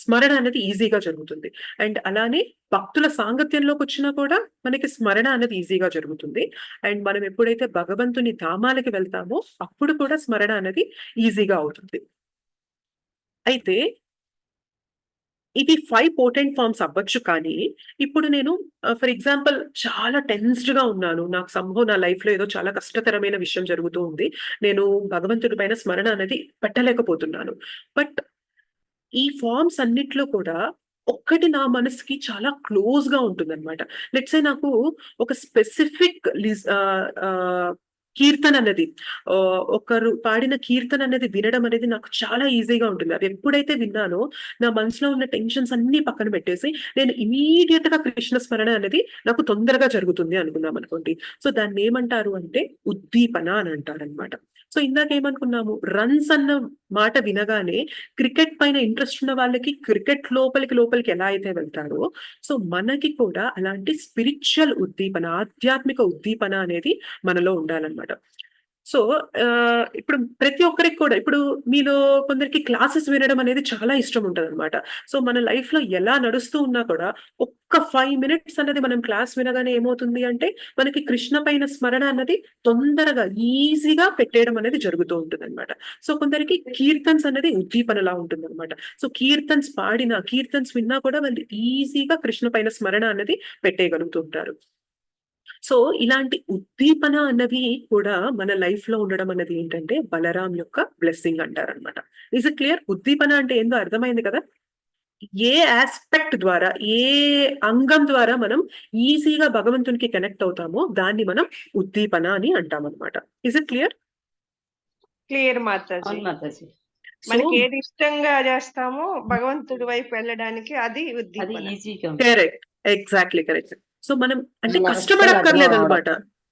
స్మరణ అనేది ఈజీగా జరుగుతుంది. అండ్ అలానే భక్తుల సాంగత్యంలోకి వచ్చినా కూడా మనకి స్మరణ అనేది ఈజీగా జరుగుతుంది. అండ్ మనం ఎప్పుడైతే భగవంతుని ధామాలకి వెళ్తామో అప్పుడు కూడా స్మరణ అనేది ఈజీగా అవుతుంది. అయితే ఇది 5 పోటెంట్ ఫార్మ్స్ అవ్వచ్చు. కానీ ఇప్పుడు నేను ఫర్ ఎగ్జాంపుల్ చాలా టెన్స్డ్ గా ఉన్నాను, నాకు సంభవం నా లైఫ్ లో ఏదో చాలా కష్టతరమైన విషయం జరుగుతూ ఉంది, నేను భగవంతుడి పైన స్మరణ అనేది పెట్టలేకపోతున్నాను. బట్ ఈ ఫార్మ్స్ అన్నిట్లో కూడా ఒక్కటి నా మనసుకి చాలా క్లోజ్ గా ఉంటుందన్నమాట. లెట్స్ సే నాకు ఒక స్పెసిఫిక్ కీర్తన అనేది ఒకరు పాడిన కీర్తన అనేది వినడం అనేది నాకు చాలా ఈజీగా ఉంటుంది. అది ఎప్పుడైతే విన్నానో నా మనసులో ఉన్న టెన్షన్స్ అన్ని పక్కన పెట్టేసి నేను ఇమీడియట్ గా కృష్ణ స్మరణ అనేది నాకు తొందరగా జరుగుతుంది అనుకున్నాం అనుకోండి. సో దాన్ని ఏమంటారు అంటే ఉద్దీపన అని అంటారు అనమాట. సో ఇందాక ఏమనుకున్నాము, రన్స్ అన్న మాట వినగానే క్రికెట్ పైన ఇంట్రెస్ట్ ఉన్న వాళ్ళకి క్రికెట్ లోపలికి ఎలా అయితే వెళ్తారో, సో మనకి కూడా అలాంటి స్పిరిచువల్ ఉద్దీపన, ఆధ్యాత్మిక ఉద్దీపన అనేది మనలో ఉండాలన్నమాట. సో ఇప్పుడు ప్రతి ఒక్కరికి కూడా, ఇప్పుడు మీలో కొందరికి క్లాసెస్ వినడం అనేది చాలా ఇష్టం ఉంటుంది అనమాట. సో మన లైఫ్ లో ఎలా నడుస్తూ ఉన్నా కూడా ఒక్క 5 minutes అనేది మనం క్లాస్ వినగానే ఏమవుతుంది అంటే మనకి కృష్ణ పైన స్మరణ అన్నది తొందరగా ఈజీగా పెట్టేయడం అనేది జరుగుతూ ఉంటుంది అనమాట. సో కొందరికి కీర్తన్స్ అనేది ఉద్దీపనలా ఉంటుంది అనమాట. సో కీర్తన్స్ విన్నా కూడా వాళ్ళు ఈజీగా కృష్ణ పైన స్మరణ అనేది పెట్టేయగలుగుతుంటారు. సో ఇలాంటి ఉద్దీపన అన్నవి కూడా మన లైఫ్ లో ఉండడం అనేది ఏంటంటే బలరాం యొక్క బ్లెస్సింగ్ అంటారనమాట. Is it clear? ఉద్దీపన అంటే ఏందో అర్థమైంది కదా? ఏ ఆస్పెక్ట్ ద్వారా, ఏ అంగం ద్వారా మనం ఈజీగా భగవంతునికి కనెక్ట్ అవుతామో దాన్ని మనం ఉద్దీపన అని అంటాం అనమాట. Is it clear? Clear Mataji. అవును మాతాజీ. మనకి ఏది ఇష్టంగా చేస్తామో భగవంతుడి వైపు వెళ్ళడానికి అది అది ఉద్దీపన. ఈజీగా ఉంటుంది. Correct, exactly correct. సో మనం అంటే మనస్సు కష్టపడక్కర్లేదు లగ్నం అనమాట.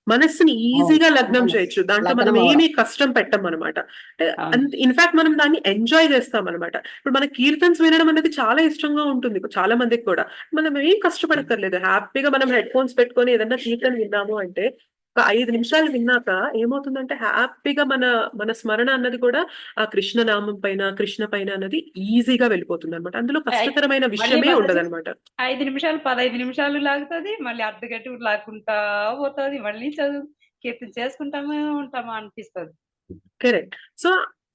మనస్సుని ఈజీగా లగ్నం అవును. చేయొచ్చు. దాంట్లో మనం లగ్నం ఏమీ కష్టం పెట్టం అనమాట. అవును. ఇన్ఫాక్ట్ మనం దాన్ని ఎంజాయ్ చేస్తాం అనమాట. ఇప్పుడు మన కీర్తన్స్ వినడం అనేది చాలా ఇష్టంగా ఉంటుంది చాలా మందికి కూడా. మనం ఏం కష్టపడక్కర్లేదు. హ్యాపీగా మనం హెడ్ ఫోన్స్ పెట్టుకొని ఏదన్నా కీర్తన విన్నాము అంటే ఒక 5 నిమిషాలు విన్నాక ఏమవుతుందంటే హ్యాపీగా మన మన స్మరణ అన్నది కూడా ఆ కృష్ణ నామం పైన, కృష్ణ పైన అన్నది ఈజీగా వెళ్ళిపోతుంది అనమాట. అందులో కష్టతరమైన విషయమే మాతాజీ, ఉండదన్నమాట. 5 నిమిషాలు 15 నిమిషాలు లాగుతుంది, మళ్ళీ అర్ధగంట కూడా లాక్కుంటా పోతుంది, మళ్ళీ చదువు కీర్తన చేసుకుంటామే ఉంటామా అనిపిస్తుంది. కరెక్ట్. సో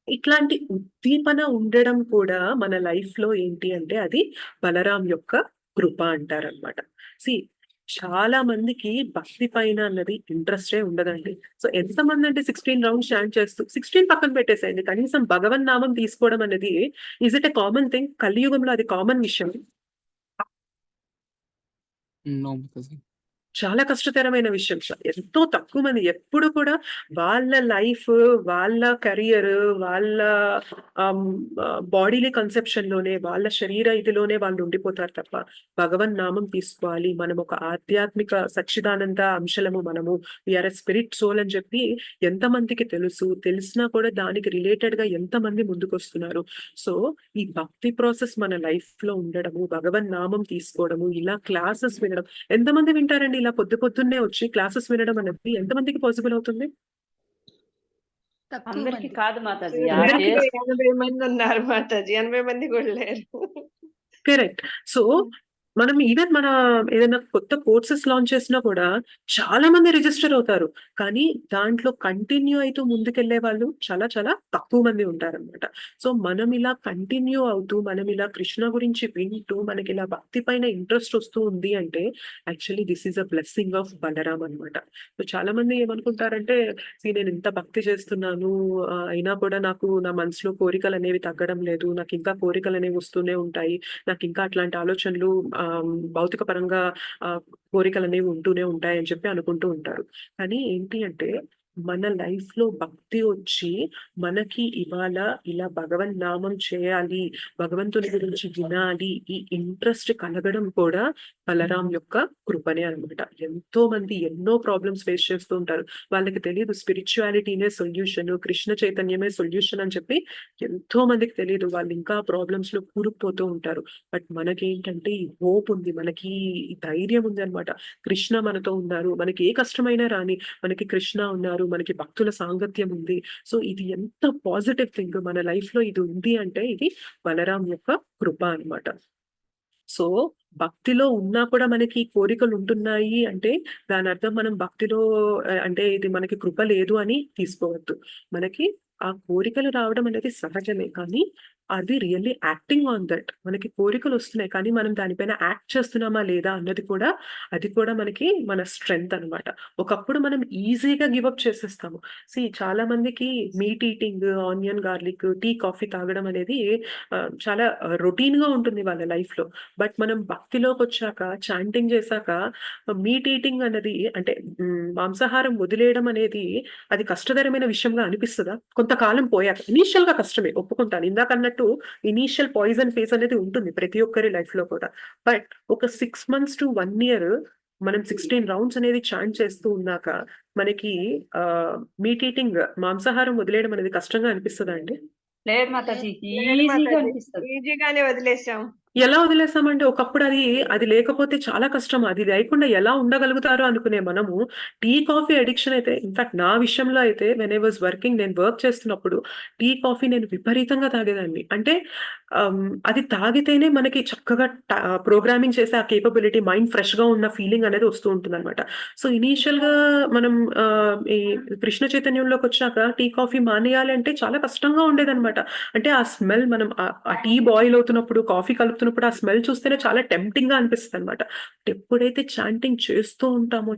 ఇట్లాంటి ఉద్దీపన ఉండడం కూడా మన లైఫ్ లో ఏంటి అంటే అది బలరాం యొక్క కృప అంటారనమాట. చాలా మందికి భక్తి పైన అన్నది ఇంట్రెస్టే ఉండదండి. సో ఎంతమంది అంటే 16 రౌండ్స్ చాంట్ చేస్తూ, 16 పక్కన పెట్టేసేయండి, కనీసం భగవన్ నామం తీసుకోవడం అనేది is it a common thing? కలియుగంలో అది కామన్ విషయం. నో మాతాజీ. చాలా కష్టతరమైన విషయం. ఎంతో తక్కువ మంది ఎప్పుడు కూడా వాళ్ళ లైఫ్, వాళ్ళ కెరియర్, వాళ్ళ బాడీలీ కన్సెప్షన్ లోనే, వాళ్ళ శరీర ఇదిలోనే వాళ్ళు ఉండిపోతారు తప్ప భగవన్ నామం తీసుకోవాలి, మనం ఒక ఆధ్యాత్మిక సచ్చిదానంద అంశలము, మనము వీఆర్ ఎ స్పిరిట్ సోల్ అని చెప్పి ఎంతమందికి తెలిసినా కూడా దానికి రిలేటెడ్ గా ఎంతమంది ముందుకు వస్తున్నారు. సో ఈ భక్తి ప్రాసెస్ మన లైఫ్ లో ఉండడము, భగవన్ నామం తీసుకోవడము, ఇలా క్లాసెస్ వినడం, ఎంతమంది వింటారండి? ఇలా పొద్దున్నే వచ్చి క్లాసెస్ వినడం అనేది ఎంతమందికి పాసిబుల్ అవుతుంది? అందరికి కాదు మాతాజీ. అందరికీ 80 మంది ఉన్నారు మాతాజీ, 80 మంది కూడా లేరు. కరెక్ట్. సో మనం ఈవెన్ మన ఏదైనా కొత్త కోర్సెస్ లాంచ్ చేసినా కూడా చాలా మంది రిజిస్టర్ అవుతారు, కానీ దాంట్లో కంటిన్యూ అవుతూ ముందుకెళ్లే వాళ్ళు చాలా చాలా తక్కువ మంది ఉంటారన్నమాట. సో మనం ఇలా కంటిన్యూ అవుతూ, మనం ఇలా కృష్ణ గురించి వింటూ, మనకి ఇలా భక్తి పైన ఇంట్రెస్ట్ వస్తూ ఉంది అంటే actually this is a blessing of Balaram అనమాట. సో చాలా మంది ఏమనుకుంటారంటే, నేను ఇంత భక్తి చేస్తున్నాను, అయినా కూడా నాకు నా మనసులో కోరికలు అనేవి తగ్గడం లేదు, నాకు ఇంకా కోరికలు అనేవి వస్తూనే ఉంటాయి, నాకు ఇంకా అట్లాంటి ఆలోచనలు భౌతిక పరంగా కోరికలు అనేవి ఉంటూనే ఉంటాయి అని చెప్పి అనుకుంటూ ఉంటారు. కానీ ఏంటి అంటే మన లైఫ్ లో భక్తి వచ్చి మనకి ఇవాళ ఇలా భగవన్ నామం చేయాలి, భగవంతుని గురించి వినాలి, ఈ ఇంట్రెస్ట్ కలగడం కూడా బలరాం యొక్క కృపనే అనమాట. ఎంతో మంది ఎన్నో ప్రాబ్లమ్స్ ఫేస్ చేస్తూ ఉంటారు. వాళ్ళకి తెలియదు స్పిరిచువాలిటీనే సొల్యూషన్, కృష్ణ చైతన్యమే సొల్యూషన్ అని చెప్పి ఎంతో మందికి తెలియదు. వాళ్ళు ఇంకా ప్రాబ్లమ్స్ లో కూరుకుపోతూ ఉంటారు. బట్ మనకేంటంటే ఈ హోప్ ఉంది, మనకి ఈ ధైర్యం ఉంది అనమాట. కృష్ణ మనతో ఉన్నారు, మనకి ఏ కష్టమైనా రాని మనకి కృష్ణ ఉన్నారు, మనకి భక్తుల సాంగత్యం ఉంది. సో ఇది ఎంత పాజిటివ్ థింగ్ మన లైఫ్ లో ఇది ఉంది అంటే ఇది బలరాం యొక్క కృప అన్నమాట. సో భక్తిలో ఉన్నా కూడా మనకి కోరికలు ఉంటున్నాయి అంటే దాని అర్థం మనం భక్తిలో అంటే ఇది మనకి కృప లేదు అని తీసుకోవద్దు. మనకి ఆ కోరికలు రావడం అనేది సహజమే, కానీ అది రియల్లీ యాక్టింగ్ ఆన్ దట్. మనకి కోరికలు వస్తున్నాయి కానీ మనం దానిపైన యాక్ట్ చేస్తున్నామా లేదా అన్నది కూడా, అది కూడా మనకి మన స్ట్రెంగ్త్ అన్నమాట. ఒకప్పుడు మనం ఈజీగా గివప్ చేసేస్తాము. చాలా మందికి meat eating, onion garlic, tea, coffee తాగడం అనేది చాలా రొటీన్ గా ఉంటుంది వాళ్ళ లైఫ్ లో. బట్ మనం భక్తిలోకి వచ్చాక, చాంటింగ్ చేశాక మీట్ ఈటింగ్ అన్నది అంటే మాంసాహారం వదిలేయడం అనేది అది కష్టతరమైన విషయంగా అనిపిస్తుందా? కొంతకాలం పోయాక. ఇనీషియల్ గా కష్టమే, ఒప్పుకుంటాను. ఇందాక అన్నట్టు ఇనీషియల్ పాయిజన్ ఫేస్ అనేది ఉంటుంది ప్రతి ఒక్కరి లైఫ్ లో కూడా. బట్ ఒక 6 months to 1 year మనం 16 rounds అనేది చాంట్ చేస్తూ ఉన్నాక మనకి మీట్ ఈటింగ్, మాంసాహారం వదిలేయడం అనేది కష్టంగా అనిపిస్తుందా అండి? లేదు మాతాజీ, లేదు ఈజీగా మాతాజీ, అనిపిస్తుంది. ఈజీగానే వదిలేసాం. ఎలా వదిలేసామంటే ఒకప్పుడు అది లేకపోతే చాలా కష్టం. అది లేకుండా ఎలా ఉండగలుగుతారో అనుకునే మనము టీ, కాఫీ అడిక్షన్ అయితే, ఇన్ఫాక్ట్ నా విషయంలో అయితే వెన్ ఐ వాజ్ వర్కింగ్, నేను వర్క్ చేస్తున్నప్పుడు టీ, కాఫీ నేను విపరీతంగా తాగేదాన్ని. అంటే అది తాగితేనే మనకి చక్కగా ప్రోగ్రామింగ్ చేసే ఆ కేపబిలిటీ, మైండ్ ఫ్రెష్ గా ఉన్న ఫీలింగ్ అనేది వస్తూ ఉంటుంది అనమాట. సో ఇనీషియల్ గా మనం ఈ కృష్ణ చైతన్యంలోకి వచ్చాక టీ, కాఫీ మానేయాలి అంటే చాలా కష్టంగా ఉండేదన్నమాట. అంటే ఆ స్మెల్, మనం ఆ టీ బాయిల్ అవుతున్నప్పుడు, కాఫీ కలుపుతున్నప్పుడు ఆ స్మెల్ చూస్తేనే చాలా టెంప్టింగ్ గా అనిపిస్తుంది అనమాట. ఎప్పుడైతే చాంటింగ్ చేస్తూ ఉంటామో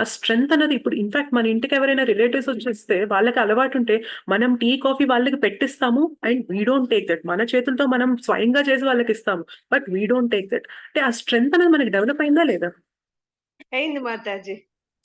ఆ స్ట్రెంగ్త్ అనేది, ఇప్పుడు ఇన్ఫాక్ట్ మన ఇంటికి ఎవరైనా రిలేటివ్స్ వచ్చేస్తే వాళ్ళకి అలవాటు ఉంటే మనం టీ, కాఫీ వాళ్ళకి పెట్టిస్తాము and we don't take that. మన చేతులతో మనం స్వయంగా చేసి వాళ్ళకి ఇస్తాము, but we don't take that. అంటే ఆ స్ట్రెంగ్త్ అనేది మనకి డెవలప్ అయిందా లేదా? అయింది మాతాజీ.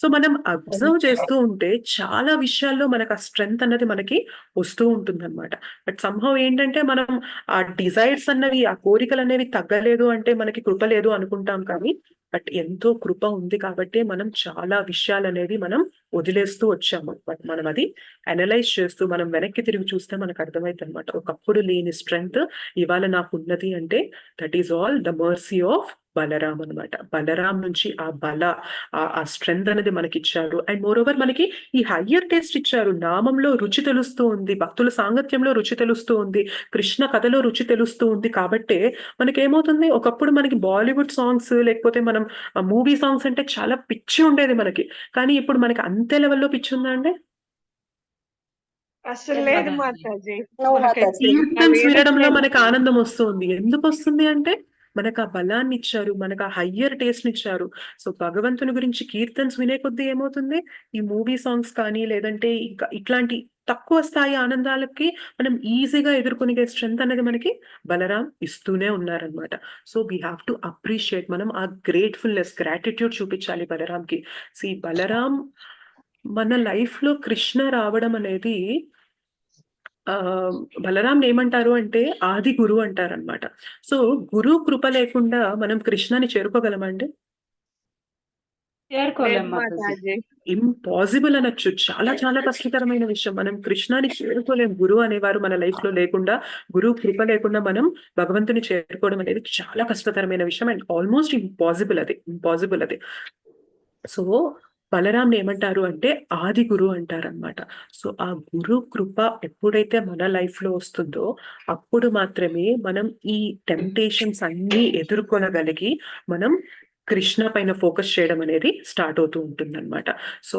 సో మనం అబ్జర్వ్ చేస్తూ ఉంటే చాలా విషయాల్లో మనకు ఆ స్ట్రెంగ్త్ అన్నది మనకి వస్తూ ఉంటుంది అనమాట. బట్ సంహవ్ ఏంటంటే మనం ఆ డిజైర్స్ అన్నవి, ఆ కోరికలు అనేవి తగ్గలేదు అంటే మనకి కృప లేదు అనుకుంటాం, కానీ బట్ ఎంతో కృప ఉంది కాబట్టి మనం చాలా విషయాలు అనేవి మనం వదిలేస్తూ వచ్చాము. బట్ మనం అది అనలైజ్ చేస్తూ మనం వెనక్కి తిరిగి చూస్తే మనకు అర్థమైంది అనమాట. ఒకప్పుడు లేని స్ట్రెంగ్త్ ఇవాళ నాకు ఉన్నది అంటే that is all the mercy of Balaram అనమాట. బలరాం నుంచి ఆ స్ట్రెంగ్త్ అనేది మనకి ఇచ్చారు. అండ్ మోర్ ఓవర్ మనకి ఈ హయ్యర్ టేస్ట్ ఇచ్చారు. నామంలో రుచి తెలుస్తూ ఉంది, భక్తుల సాంగత్యంలో రుచి తెలుస్తూ ఉంది, కృష్ణ కథలో రుచి తెలుస్తూ ఉంది. కాబట్టి మనకి ఏమవుతుంది, ఒకప్పుడు మనకి బాలీవుడ్ సాంగ్స్ లేకపోతే మనం మూవీ సాంగ్స్ అంటే చాలా పిచ్చి ఉండేది మనకి. కానీ ఇప్పుడు మనకి అంతే లెవెల్లో పిచ్చి ఉందా అండి? అసలు లేదు మాతాజీ. కీర్తన్స్ వినడంలో మనకి ఆనందం వస్తుంది. ఎందుకు వస్తుంది అంటే మనకు ఆ బలాన్ని ఇచ్చారు, మనకు ఆ హయ్యర్ టేస్ట్ ఇచ్చారు. సో భగవంతుని గురించి కీర్తన్స్ వినే కొద్దీ ఏమవుతుంది, ఈ మూవీ సాంగ్స్ కానీ లేదంటే ఇంకా ఇట్లాంటి తక్కువ స్థాయి ఆనందాలకి మనం ఈజీగా ఎదుర్కొనే స్ట్రెంత్ అనేది మనకి బలరాం ఇస్తూనే ఉన్నారనమాట. So we have to appreciate, మనం ఆ గ్రాటిట్యూడ్ చూపించాలి బలరాంకి. బలరాం మన లైఫ్ లో కృష్ణ రావడం అనేది, బలరాం ఏమంటారు అంటే ఆది గురువు అంటారనమాట. సో గురు కృప లేకుండా మనం కృష్ణని చేరుకోగలమండి? చేరుకోలేం మాతాజీ. ఇంపాసిబుల్ అనొచ్చు. చాలా చాలా కష్టతరమైన విషయం. మనం కృష్ణాని చేరుకోలేం. గురువు అనేవారు మన లైఫ్ లో లేకుండా, గురువు కృప లేకుండా మనం భగవంతుని చేరుకోవడం అనేది చాలా కష్టతరమైన విషయం అండ్ ఆల్మోస్ట్ ఇంపాసిబుల్ అది. సో బలరాం ఏమంటారు అంటే ఆది గురువు అంటారనమాట. సో ఆ గురు కృప ఎప్పుడైతే మన లైఫ్ లో వస్తుందో అప్పుడు మాత్రమే మనం ఈ టెంప్టేషన్స్ అన్ని ఎదుర్కొనగలిగి మనం కృష్ణ పైన ఫోకస్ చేయడం అనేది స్టార్ట్ అవుతూ ఉంటుంది అనమాట. సో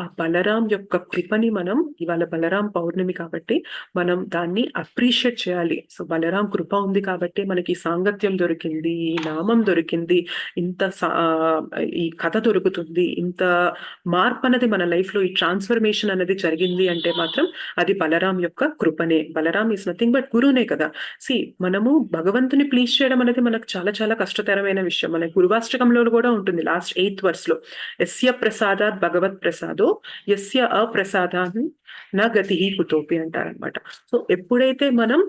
ఆ బలరాం యొక్క కృపని మనం ఇవాళ బలరాం పౌర్ణమి కాబట్టి మనం దాన్ని అప్రిషియేట్ చేయాలి. సో బలరాం కృప ఉంది కాబట్టి మనకి ఈ సాంగత్యం దొరికింది, ఈ నామం దొరికింది, ఈ కథ దొరుకుతుంది, ఇంత మార్పు అనేది మన లైఫ్ లో ఈ ట్రాన్స్ఫర్మేషన్ అనేది జరిగింది అంటే మాత్రం అది బలరాం యొక్క కృపనే. బలరాం ఈస్ నథింగ్ బట్ గురువునే కదా. మనము భగవంతుని ప్లీజ్ చేయడం అనేది మనకు చాలా చాలా కష్టతరమైన విషయం. మన గురువాష్టకంలో కూడా ఉంటుంది లాస్ట్ 8th verse లో, యస్య ప్రసాదాత్ భగవత్ ప్రసాదో యస్య అప్రసాదాన్ నా గతి కుతోపి అంటారనమాట. సో ఎప్పుడైతే మనం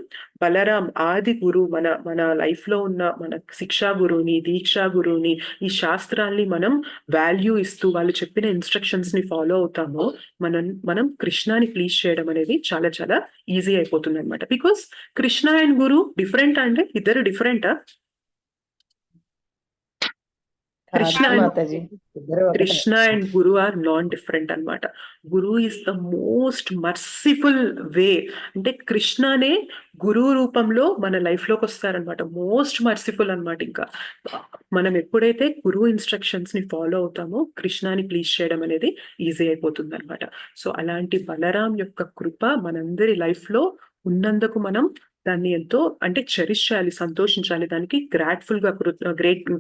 బలరాం ఆది గురు మన లైఫ్ లో ఉన్న మన శిక్షా గురువుని, దీక్షా గురువుని, ఈ శాస్త్రాల్ని మనం వాల్యూ ఇస్తూ వాళ్ళు చెప్పిన ఇన్స్ట్రక్షన్స్ ని ఫాలో అవుతామో మనం కృష్ణాని ప్లీజ్ చేయడం అనేది చాలా చాలా ఈజీ అయిపోతుంది అనమాట. Because Krishna and guru different అంటే ఇద్దరు డిఫరెంటా? Krishna and guru are non different అన్నమాట. Guru is the most merciful way. అంటే కృష్ణనే గురువు రూపంలో మన లైఫ్ లోకి వస్తారనమాట. మోస్ట్ మర్సిఫుల్ అన్నమాట. ఇంకా మనం ఎప్పుడైతే గురువు ఇన్స్ట్రక్షన్స్ ని ఫాలో అవుతామో కృష్ణాని ప్లీజ్ చేయడం అనేది ఈజీ అయిపోతుంది అనమాట. సో అలాంటి బలరాం యొక్క కృప మనందరి లైఫ్ లో ఉన్నందుకు మనం దాన్ని ఎంతో అంటే చెరిష్ చేయాలి, సంతోషించాలి, దానికి గ్రాట్ఫుల్ గా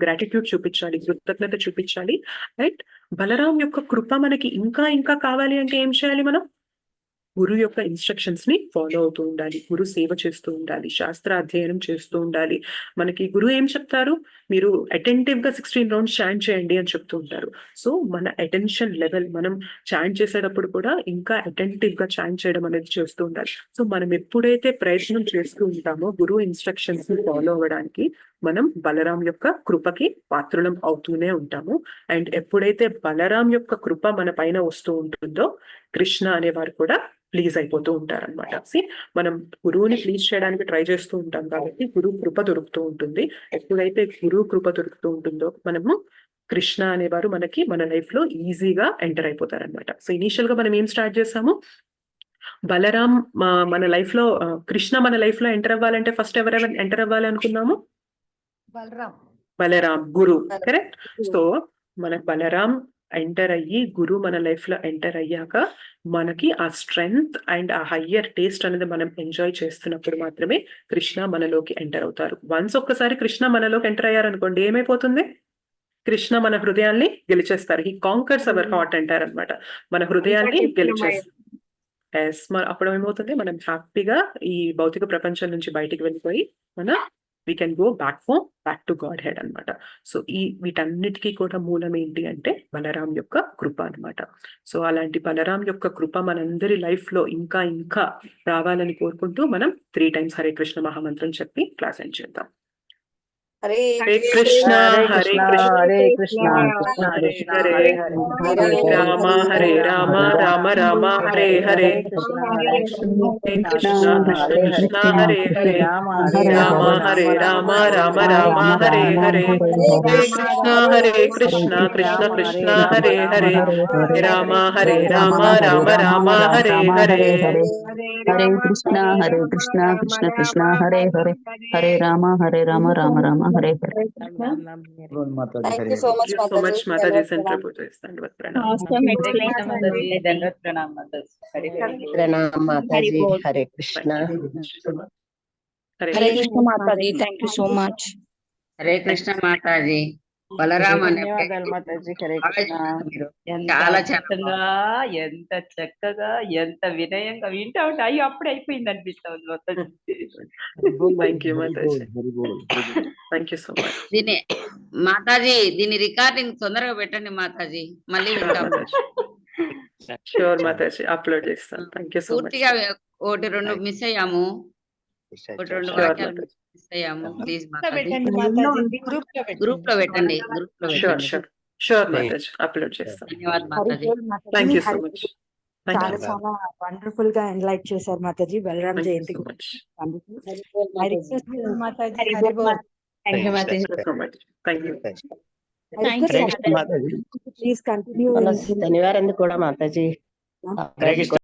గ్రాటిట్యూడ్ చూపించాలి, కృతజ్ఞత చూపించాలి. రైట్? బలరాం యొక్క కృప మనకి ఇంకా ఇంకా కావాలి అంటే ఏం చేయాలి? మనం గురు యొక్క ఇన్స్ట్రక్షన్స్ ని ఫాలో అవుతూ ఉండాలి, గురు సేవ చేస్తూ ఉండాలి, శాస్త్ర అధ్యయనం చేస్తూ ఉండాలి. మనకి గురువు ఏం చెప్తారు? మీరు అటెంటివ్ గా 16 rounds చాంట్ చేయండి అని చెప్తూ ఉంటారు. సో మన అటెన్షన్ లెవెల్ మనం చాంట్ చేసేటప్పుడు కూడా ఇంకా అటెంటివ్ గా చాంట్ చేయడం అనేది చేస్తూ ఉండాలి. సో మనం ఎప్పుడైతే ప్రయత్నం చేస్తూ ఉంటామో గురువు ఇన్స్ట్రక్షన్స్ ని ఫాలో అవ్వడానికి మనం బలరాం యొక్క కృపకి పాత్రులం అవుతూనే ఉంటాము. అండ్ ఎప్పుడైతే బలరాం యొక్క కృప మన పైన వస్తూ ఉంటుందో కృష్ణ అనేవారు కూడా ప్లీజ్ అయిపోతూ ఉంటారనమాట. మనం గురువుని ప్లీజ్ చేయడానికి ట్రై చేస్తూ ఉంటాం కాబట్టి గురువు కృప దొరుకుతూ ఉంటుంది. ఎప్పుడైతే గురువు కృప దొరుకుతూ ఉంటుందో మనము కృష్ణ అనేవారు మనకి మన లైఫ్ లో ఈజీగా ఎంటర్ అయిపోతారనమాట. సో ఇనీషియల్ గా మనం ఏం స్టార్ట్ చేసాము? బలరాం మన లైఫ్ లో, కృష్ణ మన లైఫ్ లో ఎంటర్ అవ్వాలంటే ఫస్ట్ ఎవరెవరు ఎంటర్ అవ్వాలి అనుకున్నాము? బలరాం గురు. కరెక్ట్? సో మనకు బలరాం ఎంటర్ అయ్యి గురు మన లైఫ్ లో ఎంటర్ అయ్యాక మనకి ఆ స్ట్రెంగ్త్ అండ్ ఆ హయ్యర్ టేస్ట్ అనేది మనం ఎంజాయ్ చేస్తున్నప్పుడు మాత్రమే కృష్ణ మనలోకి ఎంటర్ అవుతారు. వన్స్ ఒక్కసారి కృష్ణ మనలోకి ఎంటర్ అయ్యారనుకోండి ఏమైపోతుంది? కృష్ణ మన హృదయాల్ని గెలిచేస్తారు. హీ కాంకర్స్ అవర్ హార్ట్ అంటారనమాట. మన హృదయాల్ని గెలిచేస్తారు. అప్పుడు ఏమవుతుంది? మనం హ్యాపీగా ఈ భౌతిక ప్రపంచం నుంచి బయటికి వెళ్ళిపోయి we can go back to Godhead అన్నమాట. సో వీటన్నిటికీ కూడా మూలం ఏంటి అంటే బలరాం యొక్క కృప అన్నమాట. సో అలాంటి బలరాం యొక్క కృప మనందరి లైఫ్ లో ఇంకా ఇంకా రావాలని కోరుకుంటూ మనం 3 times హరే కృష్ణ మహామంత్రం చెప్పి క్లాస్ ఎండ్ చేద్దాం. Hare Krishna Hare Krishna Krishna Krishna Hare Hare Rama Hare Rama Rama Rama Hare Hare Krishna Krishna Hare Hare Rama Hare Rama Rama Rama Hare Hare Krishna Hare Krishna Krishna Krishna Hare Hare Rama Hare Rama Rama Rama Hare Hare Hare Krishna Krishna Krishna Hare Hare Hare Rama Rama Rama Hare Hare. Thank you so much much మాతాజీ. సెంటర్ పూజ చేస్తాను. ప్రణామ్ మాతాజీ. Hare Krishna. Hare Krishna Mataji. Thank you so much. Hare Krishna Mataji. Balaram అనే మాతాజీ. హరే కృష్ణ. చాలా చక్కగా, ఎంత చక్కగా, ఎంత వినయంగా వింటా ఉంటే అయ్యో అప్పుడే అయిపోయింది అనిపిస్తా ఉంది మొత్తం. Thank you Mataji. Thank you so much. Mataji దీని రికార్డింగ్ తొందరగా పెట్టండి మాతాజీ, మళ్ళీ వింటాం. షూర్ మాతాజీ, అప్లోడ్ చేస్తాను. Thank you so much. పూర్తిగా 1-2 మిస్ అయ్యాము, 1-2 వాక్యాలు మిస్ అయ్యాము. ప్లీజ్ మాతాజీ గ్రూప్ లో పెట్టండి. Sure sure sure Mataji, upload చేస్తాను. ధన్యవాదాలు Mataji. Thank you so much. చాలా చాలా వండర్ఫుల్ గా ఎన్లైట్ చేశారు మాతాజీ. బలరాం జయంతి శనివారం కూడా మాతాజీ.